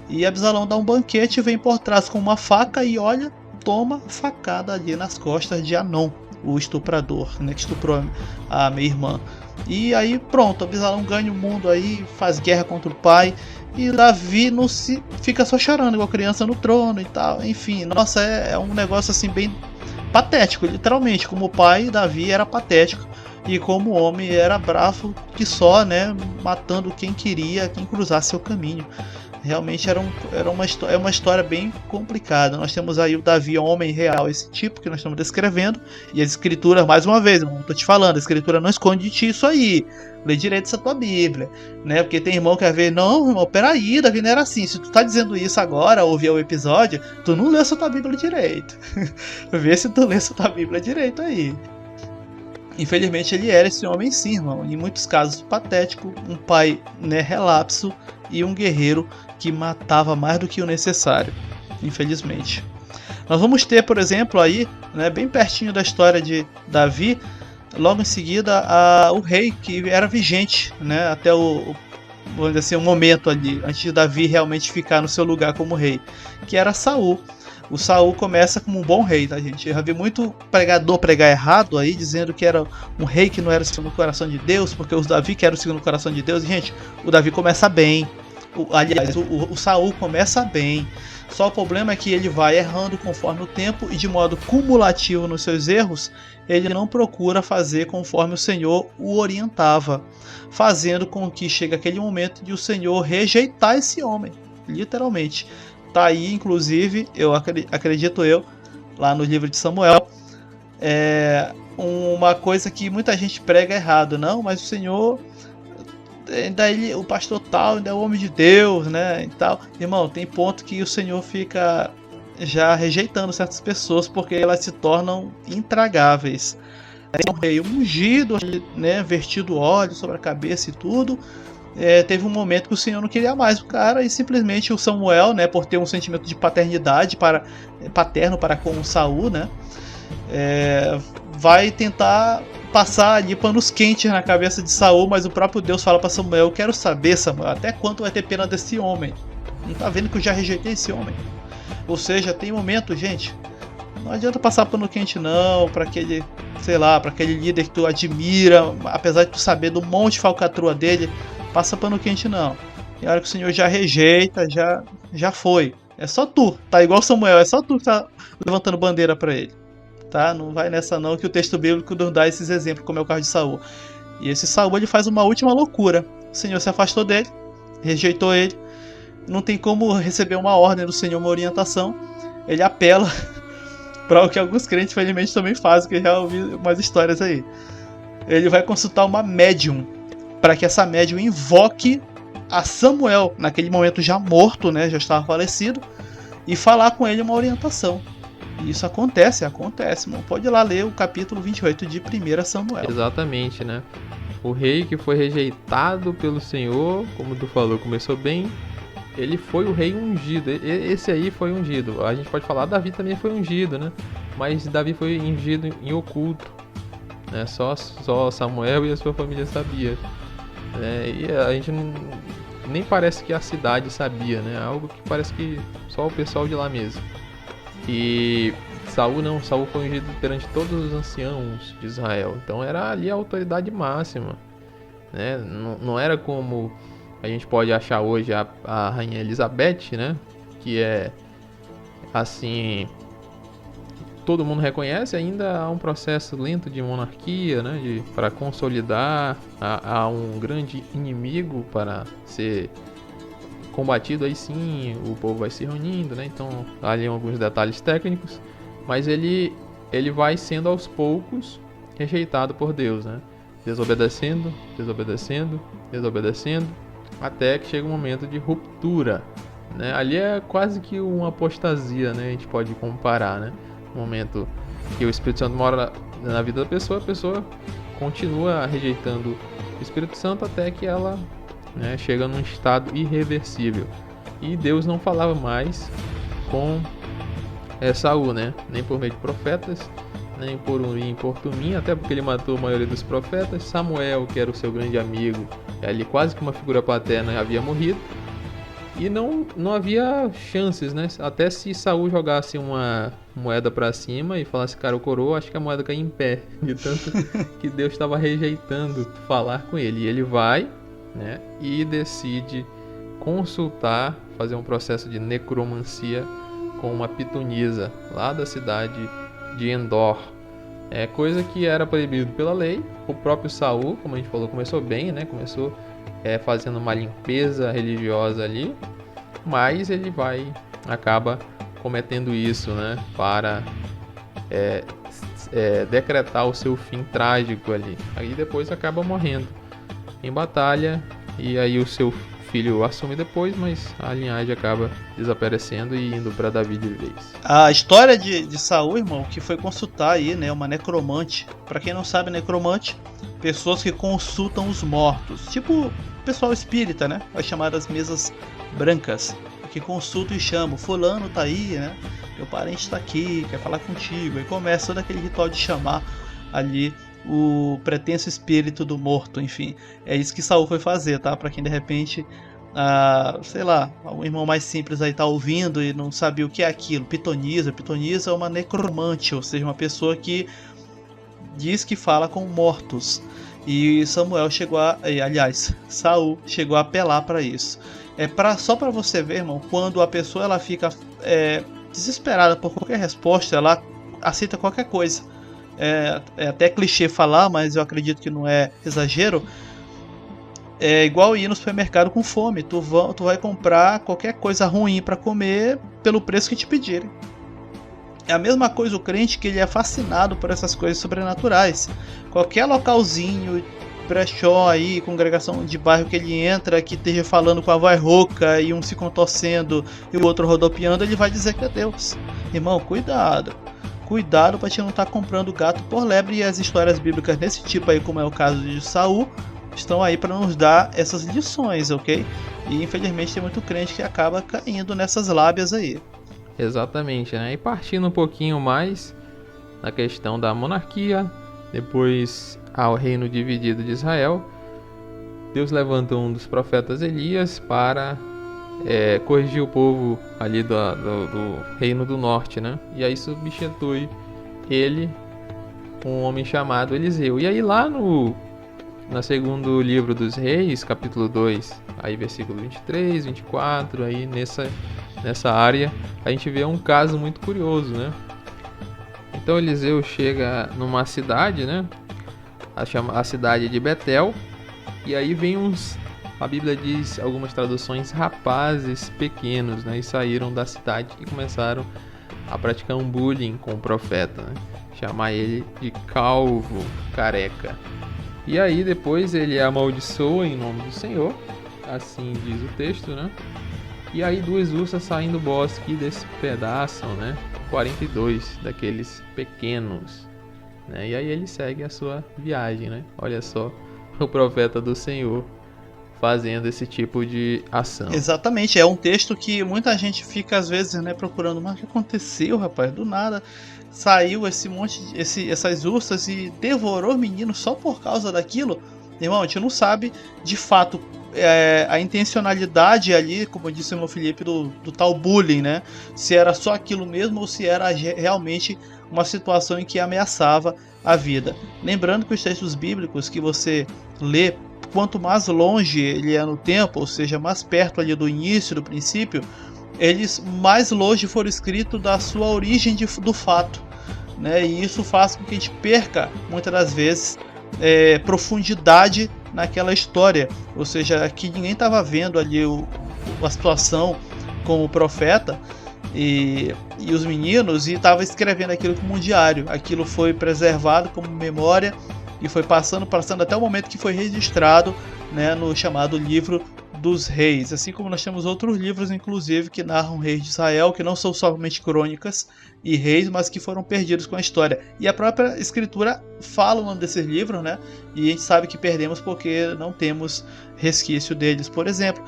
E Absalão dá um banquete, vem por trás com uma faca e olha, toma facada ali nas costas de Anon, o estuprador, né? Que estuprou a meia-irmã. E aí pronto, Absalão ganha o mundo aí, faz guerra contra o pai. E Davi fica só chorando igual criança no trono e tal. Enfim, nossa, é um negócio assim bem patético, literalmente. Como pai, Davi era patético. E como homem era bravo que só, né, matando quem queria, quem cruzasse seu caminho. Realmente é uma história bem complicada. Nós temos aí o Davi, um homem real, esse tipo que nós estamos descrevendo. E as escrituras, mais uma vez, irmão, tô te falando, a escritura não esconde de ti isso aí. Lê direito essa tua Bíblia, né? Porque tem irmão que quer ver, não, irmão, peraí, Davi não era assim. Se tu tá dizendo isso agora, ouvir o episódio, tu não leu essa tua Bíblia direito. Vê se tu lê essa tua Bíblia direito aí. Infelizmente ele era esse homem sim, irmão. Em muitos casos patético, um pai, né, relapso e um guerreiro que matava mais do que o necessário, infelizmente. Nós vamos ter, por exemplo, aí, né, bem pertinho da história de Davi, logo em seguida o rei que era vigente, né, até vamos dizer assim, um momento ali, antes de Davi realmente ficar no seu lugar como rei, que era Saul. O Saul começa como um bom rei, tá, gente? Eu já vi muito pregador pregar errado aí, dizendo que era um rei que não era o segundo coração de Deus, porque o Davi que era o segundo coração de Deus. E, gente, o Davi começa bem. O Saul começa bem. Só o problema é que ele vai errando conforme o tempo e de modo cumulativo nos seus erros, ele não procura fazer conforme o Senhor o orientava, fazendo com que chegue aquele momento de o Senhor rejeitar esse homem, literalmente. Tá aí, inclusive, acredito eu, lá no livro de Samuel. Uma coisa que muita gente prega errado, não, mas o Senhor, ainda ele, o pastor tal, ainda é o homem de Deus, né, e tal. Irmão, tem ponto que o Senhor fica já rejeitando certas pessoas porque elas se tornam intragáveis. Um rei ungido, né, vertido óleo sobre a cabeça e tudo. Teve um momento que o Senhor não queria mais o cara e simplesmente o Samuel, né, por ter um sentimento de paternidade paterno para com Saul, né, vai tentar passar ali panos quentes na cabeça de Saul, mas o próprio Deus fala para Samuel: eu quero saber, Samuel, até quanto vai ter pena desse homem? Não tá vendo que eu já rejeitei esse homem? Ou seja, tem momento, gente, não adianta passar pano quente não, para aquele, sei lá, para aquele líder que tu admira, apesar de tu saber do monte de falcatrua dele, passa pano quente não. Tem hora que o Senhor já rejeita, já foi. É só tu, tá igual Samuel, é só tu que tá levantando bandeira para ele. Tá? Não vai nessa não, que o texto bíblico nos dá esses exemplos, como é o caso de Saul. E esse Saul, ele faz uma última loucura. O Senhor se afastou dele, rejeitou ele, não tem como receber uma ordem do Senhor, uma orientação. Ele apela para o que alguns crentes, infelizmente, também fazem, que eu já ouvi umas histórias aí. Ele vai consultar uma médium, para que essa médium invoque a Samuel, naquele momento já morto, né, já estava falecido, e falar com ele uma orientação. E isso acontece, mano. Pode ir lá ler o capítulo 28 de 1 Samuel. Exatamente, né? O rei que foi rejeitado pelo Senhor, como tu falou, começou bem. Ele foi o rei ungido. Esse aí foi ungido. A gente pode falar, Davi também foi ungido, né? Mas Davi foi ungido em oculto, né? Só Samuel e a sua família sabia. E a gente nem parece que a cidade sabia, né? Algo que parece que só o pessoal de lá mesmo. E Saul não, Saul foi ungido perante todos os anciãos de Israel. Então era ali a autoridade máxima, né? Não era como a gente pode achar hoje a rainha Elizabeth, né? Que é assim, todo mundo reconhece. Ainda há um processo lento de monarquia, né? Para consolidar, há um grande inimigo para ser combatido. Aí sim o povo vai se reunindo, né? Então ali alguns detalhes técnicos, mas ele vai sendo aos poucos rejeitado por Deus, né? Desobedecendo, até que chega um momento de ruptura, né? Ali é quase que uma apostasia, né? A gente pode comparar, né? Um momento que o Espírito Santo mora na vida da pessoa, a pessoa continua rejeitando o Espírito Santo até que ela, né, chega num estado irreversível. E Deus não falava mais com Saul, né? Nem por meio de profetas, nem por Urim e por Tumim, até porque ele matou a maioria dos profetas. Samuel, que era o seu grande amigo, ali quase que uma figura paterna, havia morrido. E não havia chances, né? Até se Saul jogasse uma moeda para cima e falasse, cara, o coroa, acho que a moeda cai em pé, de tanto que Deus estava rejeitando falar com ele. E ele vai, né, e decide consultar, fazer um processo de necromancia com uma pitonisa lá da cidade de Endor. Coisa que era proibido pela lei. O próprio Saul, como a gente falou, começou bem, né? Começou fazendo uma limpeza religiosa ali, mas ele acaba cometendo isso, né? Para decretar o seu fim trágico ali. Aí depois acaba morrendo em batalha, e aí o seu filho assume depois, mas a linhagem acaba desaparecendo e indo para Davi de vez. A história de Saul, irmão, que foi consultar aí, né, uma necromante. Para quem não sabe, necromante, pessoas que consultam os mortos, tipo pessoal espírita, né, as chamadas mesas brancas, que consultam e chamam, fulano tá aí, né, meu parente tá aqui, quer falar contigo. Aí começa todo aquele ritual de chamar ali o pretenso espírito do morto, enfim. É isso que Saul foi fazer, tá? Pra quem de repente, sei lá, um irmão mais simples aí tá ouvindo e não sabia o que é aquilo. Pitonisa é uma necromante, ou seja, uma pessoa que diz que fala com mortos. E Saul chegou a apelar para isso. Só para você ver, irmão, quando a pessoa ela fica desesperada por qualquer resposta, ela aceita qualquer coisa. É até clichê falar, mas eu acredito que não é exagero. É igual ir no supermercado com fome. Tu vai comprar qualquer coisa ruim para comer pelo preço que te pedirem. É a mesma coisa o crente que ele é fascinado por essas coisas sobrenaturais. Qualquer localzinho, brechó aí, congregação de bairro que ele entra, que esteja falando com a voz rouca e um se contorcendo e o outro rodopiando, ele vai dizer que é Deus. Irmão, cuidado. Cuidado para te não estar comprando gato por lebre, e as histórias bíblicas desse tipo aí, como é o caso de Saul, estão aí para nos dar essas lições, ok? E infelizmente tem muito crente que acaba caindo nessas lábias aí. Exatamente, né? E partindo um pouquinho mais na questão da monarquia, depois ao reino dividido de Israel, Deus levanta um dos profetas Elias para corrigir o povo ali do reino do norte, né? E aí substitui ele um homem chamado Eliseu. E aí lá no segundo livro dos Reis, capítulo 2, aí versículo 23, 24, aí nessa área, a gente vê um caso muito curioso, né? Então Eliseu chega numa cidade, né? A cidade de Betel, e aí vem a Bíblia diz, algumas traduções, rapazes pequenos, né? E saíram da cidade e começaram a praticar um bullying com o profeta, né? Chamar ele de calvo, careca. E aí depois ele amaldiçoa em nome do Senhor, assim diz o texto, né? E aí 2 ursas saem do bosque e despedaçam, né? 42 daqueles pequenos, né? E aí ele segue a sua viagem, né? Olha só, o profeta do Senhor fazendo esse tipo de ação. Exatamente, é um texto que muita gente fica às vezes, né, procurando, mas o que aconteceu, rapaz? Do nada saiu esse monte, essas ursas e devorou o menino só por causa daquilo. Irmão, a gente não sabe de fato a intencionalidade ali, como disse o meu Felipe, do tal bullying, né? Se era só aquilo mesmo ou se era realmente uma situação em que ameaçava a vida. Lembrando que os textos bíblicos que você lê, quanto mais longe ele é no tempo, ou seja, mais perto ali do início, do princípio, eles mais longe foram escritos da sua origem do fato, né? E isso faz com que a gente perca, muitas das vezes, profundidade naquela história, ou seja, que ninguém estava vendo ali a situação com o profeta e os meninos, e estava escrevendo aquilo como um diário. Aquilo foi preservado como memória e foi passando até o momento que foi registrado, né, no chamado livro dos reis, assim como nós temos outros livros, inclusive, que narram reis de Israel, que não são somente crônicas e reis, mas que foram perdidos com a história. E a própria escritura fala o nome desses livros, né? E a gente sabe que perdemos porque não temos resquício deles, por exemplo,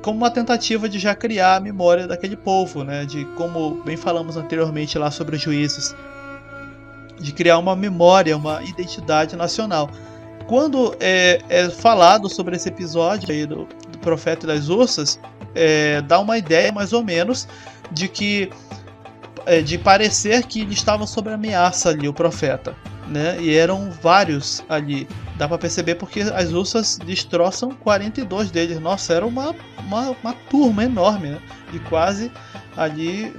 como uma tentativa de já criar a memória daquele povo, né? De como bem falamos anteriormente lá sobre os juízes, de criar uma memória, uma identidade nacional. Quando é falado sobre esse episódio aí do profeta e das ursas, dá uma ideia mais ou menos de que de parecer que ele estava sob ameaça ali, o profeta, né? E eram vários ali, dá para perceber porque as ursas destroçam 42 deles. Nossa, era uma turma enorme, né? De quase ali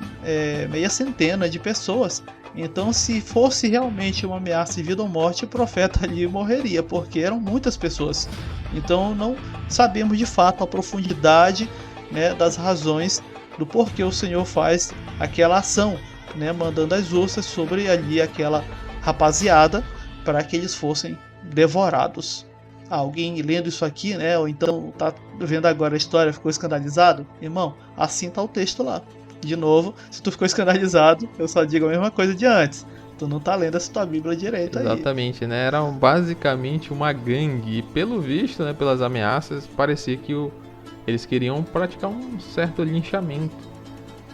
meia centena de pessoas. Então, se fosse realmente uma ameaça de vida ou morte, o profeta ali morreria, porque eram muitas pessoas. Então, não sabemos de fato a profundidade, né, das razões do porquê o Senhor faz aquela ação, né, mandando as ursas sobre ali aquela rapaziada para que eles fossem devorados. Alguém lendo isso aqui, né, ou então tá vendo agora a história, ficou escandalizado? Irmão, assim tá o texto lá. De novo, se tu ficou escandalizado, eu só digo a mesma coisa de antes. Tu não tá lendo essa tua Bíblia direito aí. Exatamente, né? Era basicamente uma gangue. E pelo visto, né, pelas ameaças, parecia que eles queriam praticar um certo linchamento.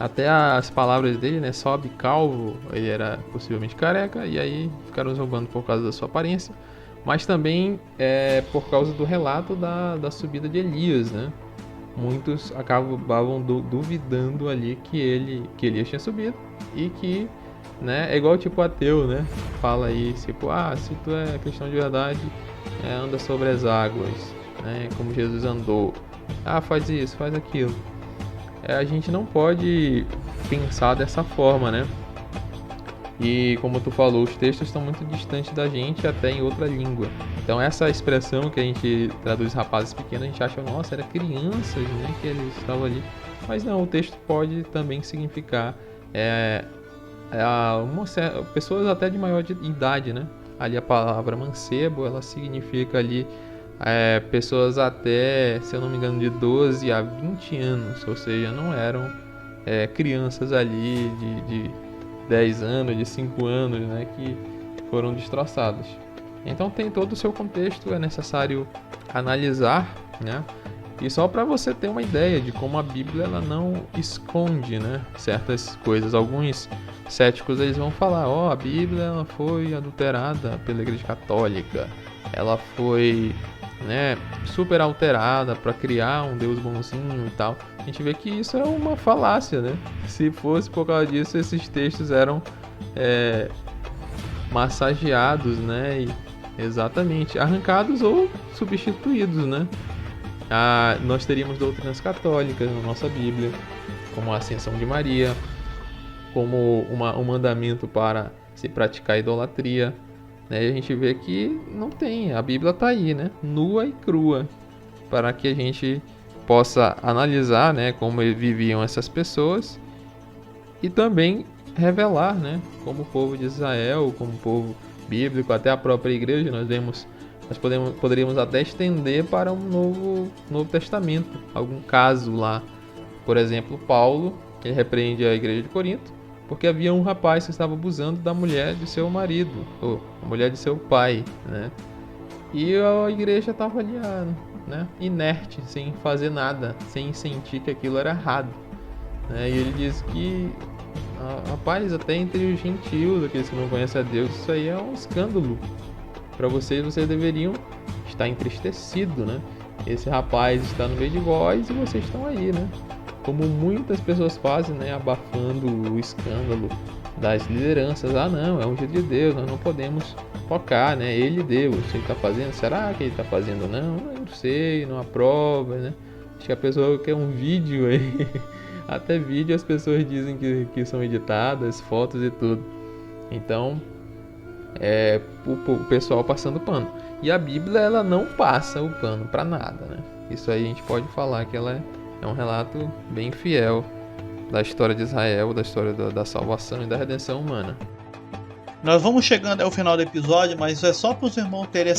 Até as palavras dele, né? Sobe calvo, ele era possivelmente careca, e aí ficaram zombando por causa da sua aparência. Mas também por causa do relato da subida de Elias, né? Muitos acabavam duvidando ali que Elias tinha subido e que, né, é igual tipo ateu, né? Fala aí, tipo, se tu é cristão de verdade, anda sobre as águas, né? Como Jesus andou. Faz isso, faz aquilo. A gente não pode pensar dessa forma, né? E como tu falou, os textos estão muito distantes da gente, até em outra língua. Então essa expressão que a gente traduz rapazes pequenos, a gente acha, nossa, era crianças, né, que eles estavam ali. Mas não, o texto pode também significar pessoas até de maior idade, né? Ali a palavra mancebo, ela significa ali pessoas até, se eu não me engano, de 12 a 20 anos, ou seja, não eram crianças ali de 10 anos, de 5 anos, né, que foram destroçadas. Então tem todo o seu contexto, é necessário analisar, né? E só para você ter uma ideia de como a Bíblia ela não esconde, né, certas coisas. Alguns céticos eles vão falar, a Bíblia ela foi adulterada pela Igreja Católica, ela foi, né, super alterada para criar um Deus bonzinho e tal. A gente vê que isso é uma falácia, né? Se fosse por causa disso, esses textos eram massageados, né? Exatamente, arrancados ou substituídos, né? Nós teríamos doutrinas católicas na nossa Bíblia, como a Ascensão de Maria, como um mandamento para se praticar idolatria, né? E a gente vê que não tem, a Bíblia está aí, né? Nua e crua, para que a gente possa analisar, né, como viviam essas pessoas e também revelar, né, como o povo de Israel, como o povo bíblico, até a própria igreja, nós poderíamos até estender para um novo testamento, algum caso lá. Por exemplo, Paulo, ele repreende a igreja de Corinto, porque havia um rapaz que estava abusando da mulher de seu marido, ou a mulher de seu pai, né? E a igreja estava ali, né, inerte, sem fazer nada, sem sentir que aquilo era errado, né? E ele diz que, rapaz, até entre os gentios, aqueles que não conhecem a Deus, isso aí é um escândalo. Para vocês deveriam estar entristecidos, né? Esse rapaz está no meio de vós e vocês estão aí, né? Como muitas pessoas fazem, né? Abafando o escândalo das lideranças. Não, é um jeito de Deus, nós não podemos focar, né? Ele Deus, ele está fazendo, será que ele está fazendo? Não, eu não sei, não aprova, né? Acho que a pessoa quer um vídeo aí. Até vídeo as pessoas dizem que são editadas, fotos e tudo. Então, o pessoal passando pano. E a Bíblia, ela não passa o pano para nada, né? Isso aí a gente pode falar que ela é um relato bem fiel da história de Israel, da história da salvação e da redenção humana. Nós vamos chegando ao final do episódio, mas é só para os irmãos terem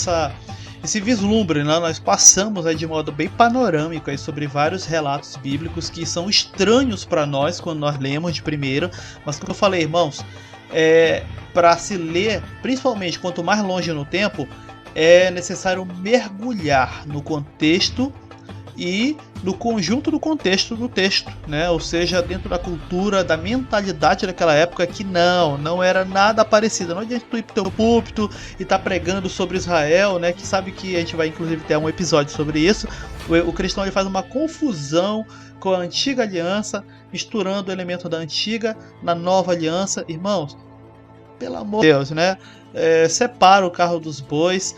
esse vislumbre, né? Nós passamos aí de modo bem panorâmico aí sobre vários relatos bíblicos que são estranhos para nós quando nós lemos de primeira, mas como eu falei, irmãos, para se ler, principalmente quanto mais longe no tempo, é necessário mergulhar no contexto e no conjunto do contexto do texto, né? Ou seja, dentro da cultura, da mentalidade daquela época, que não era nada parecido. Não adianta tu ir pro teu púlpito e estar pregando sobre Israel, né? Que sabe que a gente vai inclusive ter um episódio sobre isso. O cristão ele faz uma confusão com a antiga aliança, misturando o elemento da antiga na nova aliança. Irmãos, pelo amor de Deus, né? Separa o carro dos bois.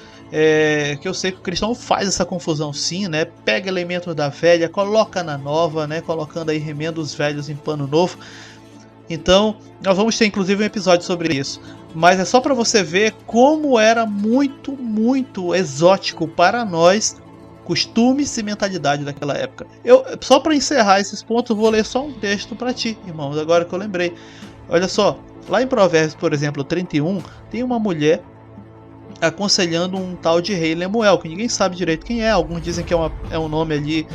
Que eu sei que o cristão faz essa confusão sim, né? Pega elementos da velha, coloca na nova, né? Colocando aí remendos velhos em pano novo. Então, nós vamos ter inclusive um episódio sobre isso. Mas é só para você ver como era muito, muito exótico para nós costumes e mentalidade daquela época. Só para encerrar esses pontos, eu vou ler só um texto para ti, irmãos, agora que eu lembrei. Olha só, lá em Provérbios, por exemplo, 31, tem uma mulher aconselhando um tal de rei Lemuel, que ninguém sabe direito quem é. Alguns dizem que é um nome ali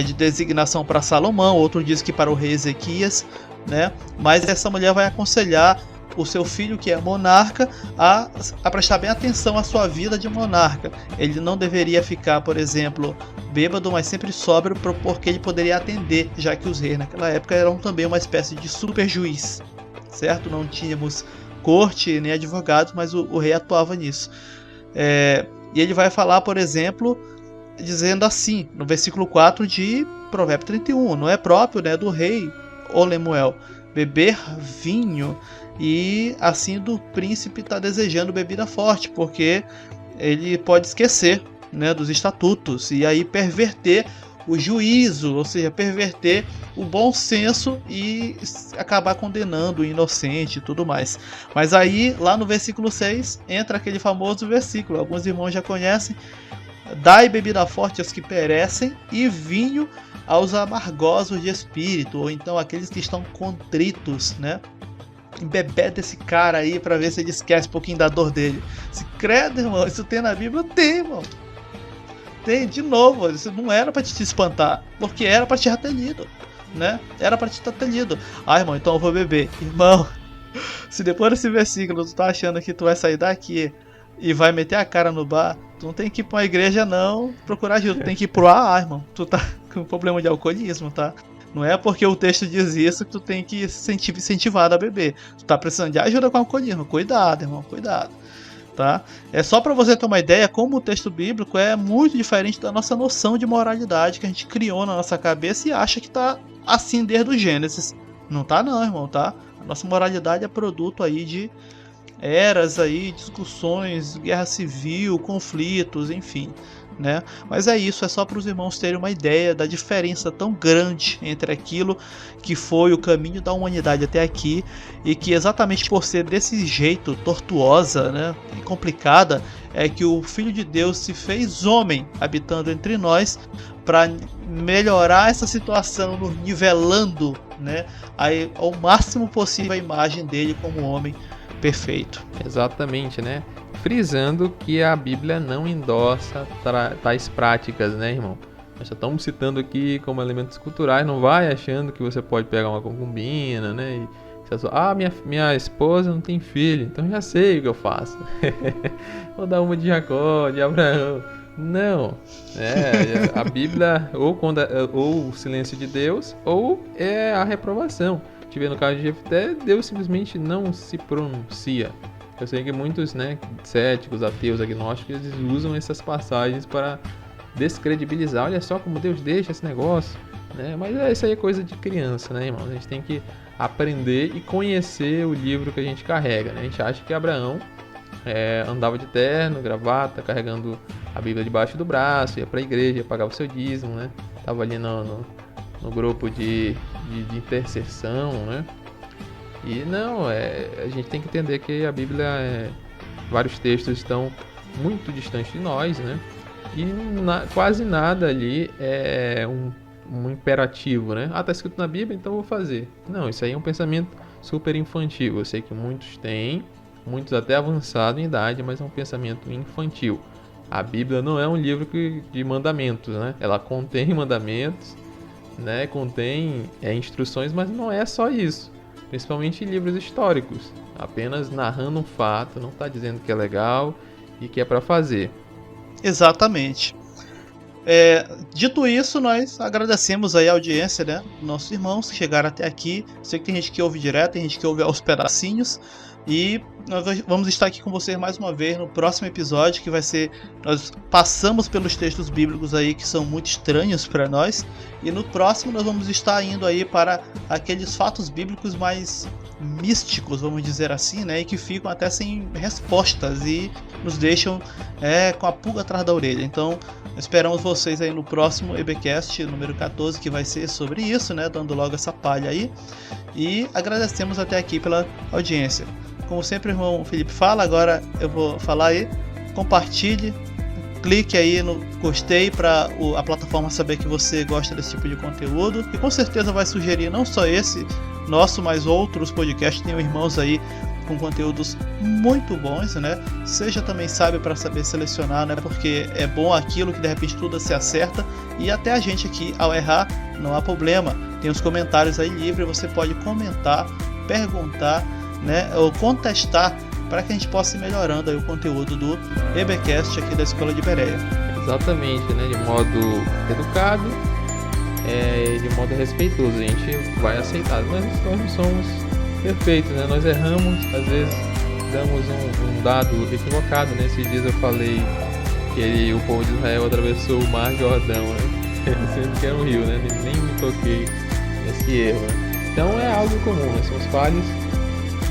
de designação para Salomão, outros dizem que para o rei Ezequias, né? Mas essa mulher vai aconselhar o seu filho, que é monarca, a prestar bem atenção à sua vida de monarca. Ele não deveria ficar, por exemplo, bêbado, mas sempre sóbrio, porque ele poderia atender, já que os reis naquela época eram também uma espécie de super juiz, certo? Não tínhamos corte nem advogados, mas o rei atuava nisso. E ele vai falar, por exemplo, dizendo assim, no versículo 4 de Provérbio 31, não é próprio, né, do rei ou Lemuel beber vinho, e assim do príncipe está desejando bebida forte, porque ele pode esquecer, né, dos estatutos e aí perverter o juízo, ou seja, perverter o bom senso e acabar condenando o inocente e tudo mais. Mas aí, lá no versículo 6, entra aquele famoso versículo, alguns irmãos já conhecem: dai bebida forte aos que perecem e vinho aos amargosos de espírito, ou então aqueles que estão contritos, né? embebeda esse cara aí pra ver se ele esquece um pouquinho da dor dele. Se credo, irmão, isso tem na Bíblia? Tem, irmão. Tem, de novo, isso não era pra te espantar, porque era pra te já ter lido, né? Era pra te ter lido. Ah, irmão, então eu vou beber. Irmão, se depois desse versículo tu tá achando que tu vai sair daqui e vai meter a cara no bar, tu não tem que ir pra uma igreja não procurar ajuda, tu tem que ir pro AA, irmão. Tu tá com problema de alcoolismo, tá? Não é porque o texto diz isso que tu tem que se incentivar a beber. Tu tá precisando de ajuda com o alcoolismo. Cuidado, irmão, cuidado. Tá? É só para você ter uma ideia como o texto bíblico é muito diferente da nossa noção de moralidade que a gente criou na nossa cabeça e acha que tá assim desde o Gênesis. Não tá não, irmão, tá? A nossa moralidade é produto aí de eras aí, discussões, guerra civil, conflitos, enfim, né? Mas é isso, é só para os irmãos terem uma ideia da diferença tão grande entre aquilo que foi o caminho da humanidade até aqui e que exatamente por ser desse jeito tortuosa, né, e complicada, é que o Filho de Deus se fez homem habitando entre nós para melhorar essa situação, nos nivelando, né, aí, ao máximo possível a imagem dele como homem perfeito. Exatamente, né? Frisando que a Bíblia não endossa tais práticas, né, irmão? Nós só estamos citando aqui como elementos culturais, não vai achando que você pode pegar uma concubina, né? E minha esposa não tem filho, então já sei o que eu faço. Vou dar uma de Jacó, de Abraão. Não, a Bíblia ou o silêncio de Deus ou é a reprovação. No caso de Jefté, Deus simplesmente não se pronuncia. Eu sei que muitos, né, céticos, ateus, agnósticos, eles usam essas passagens para descredibilizar. Olha só como Deus deixa esse negócio, né? Mas isso aí é coisa de criança, né, irmão? A gente tem que aprender e conhecer o livro que a gente carrega, né? A gente acha que Abraão andava de terno, gravata, carregando a Bíblia debaixo do braço, ia para a igreja, ia pagar o seu dízimo, né? Tava ali no grupo de intercessão, né? E não, a gente tem que entender que a Bíblia, vários textos estão muito distantes de nós, né? E quase nada ali é um imperativo, né? Ah, tá escrito na Bíblia, então eu vou fazer. Não, isso aí é um pensamento super infantil. Eu sei que muitos têm, muitos até avançados em idade, mas é um pensamento infantil. A Bíblia não é um livro de mandamentos, né? Ela contém mandamentos, né? Contém instruções, mas não é só isso. Principalmente em livros históricos. Apenas narrando um fato, não está dizendo que é legal e que é para fazer. Exatamente. Dito isso, nós agradecemos aí a audiência, né, nossos irmãos que chegaram até aqui. Sei que tem gente que ouve direto, tem gente que ouve aos pedacinhos. E nós vamos estar aqui com vocês mais uma vez no próximo episódio, que vai ser... Nós passamos pelos textos bíblicos aí que são muito estranhos para nós. E no próximo nós vamos estar indo aí para aqueles fatos bíblicos mais místicos, vamos dizer assim, né? E que ficam até sem respostas e nos deixam com a pulga atrás da orelha. Então, esperamos vocês aí no próximo EBcast número 14, que vai ser sobre isso, né? Dando logo essa palha aí. E agradecemos até aqui pela audiência. Como sempre o irmão Felipe fala, agora eu vou falar aí. Compartilhe, clique aí no gostei para a plataforma saber que você gosta desse tipo de conteúdo. E com certeza vai sugerir não só esse nosso, mas outros podcasts. Tem irmãos aí com conteúdos muito bons, né? Seja também sábio para saber selecionar, né? Porque é bom aquilo que de repente tudo se acerta. E até a gente aqui, ao errar, não há problema. Tem os comentários aí livres, você pode comentar, perguntar, né? Ou contestar, para que a gente possa ir melhorando aí o conteúdo do EBcast aqui da Escola de Bereia. Exatamente, né? De modo educado, de modo respeitoso. A gente vai aceitar, mas nós não somos perfeitos, né? Nós erramos, às vezes damos um dado equivocado. Nesses dias eu falei que o povo de Israel atravessou o Mar Jordão, né? Sendo que era um rio, né? Nem me toquei nesse erro, né? Então é algo comum, nós somos falhos.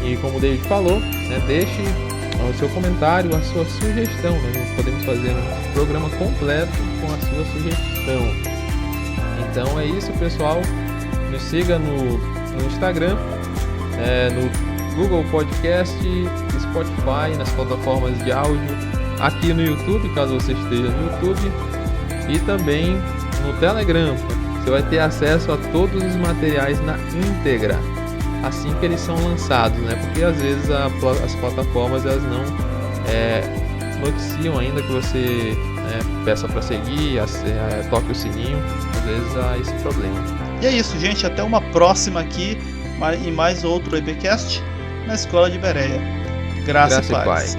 E como o David falou, né, deixe o seu comentário, a sua sugestão, né? Nós podemos fazer um programa completo com a sua sugestão. Então é isso, pessoal. Nos siga no Instagram, no Google Podcast, Spotify, nas plataformas de áudio, aqui no YouTube, caso você esteja no YouTube, e também no Telegram. Você vai ter acesso a todos os materiais na íntegra. assim que eles são lançados, né? Porque às vezes as plataformas elas não noticiam ainda que você peça para seguir, toque o sininho, às vezes há esse problema. E é isso, gente, até uma próxima aqui em mais outro EBcast na Escola de Bereia. Graça e paz.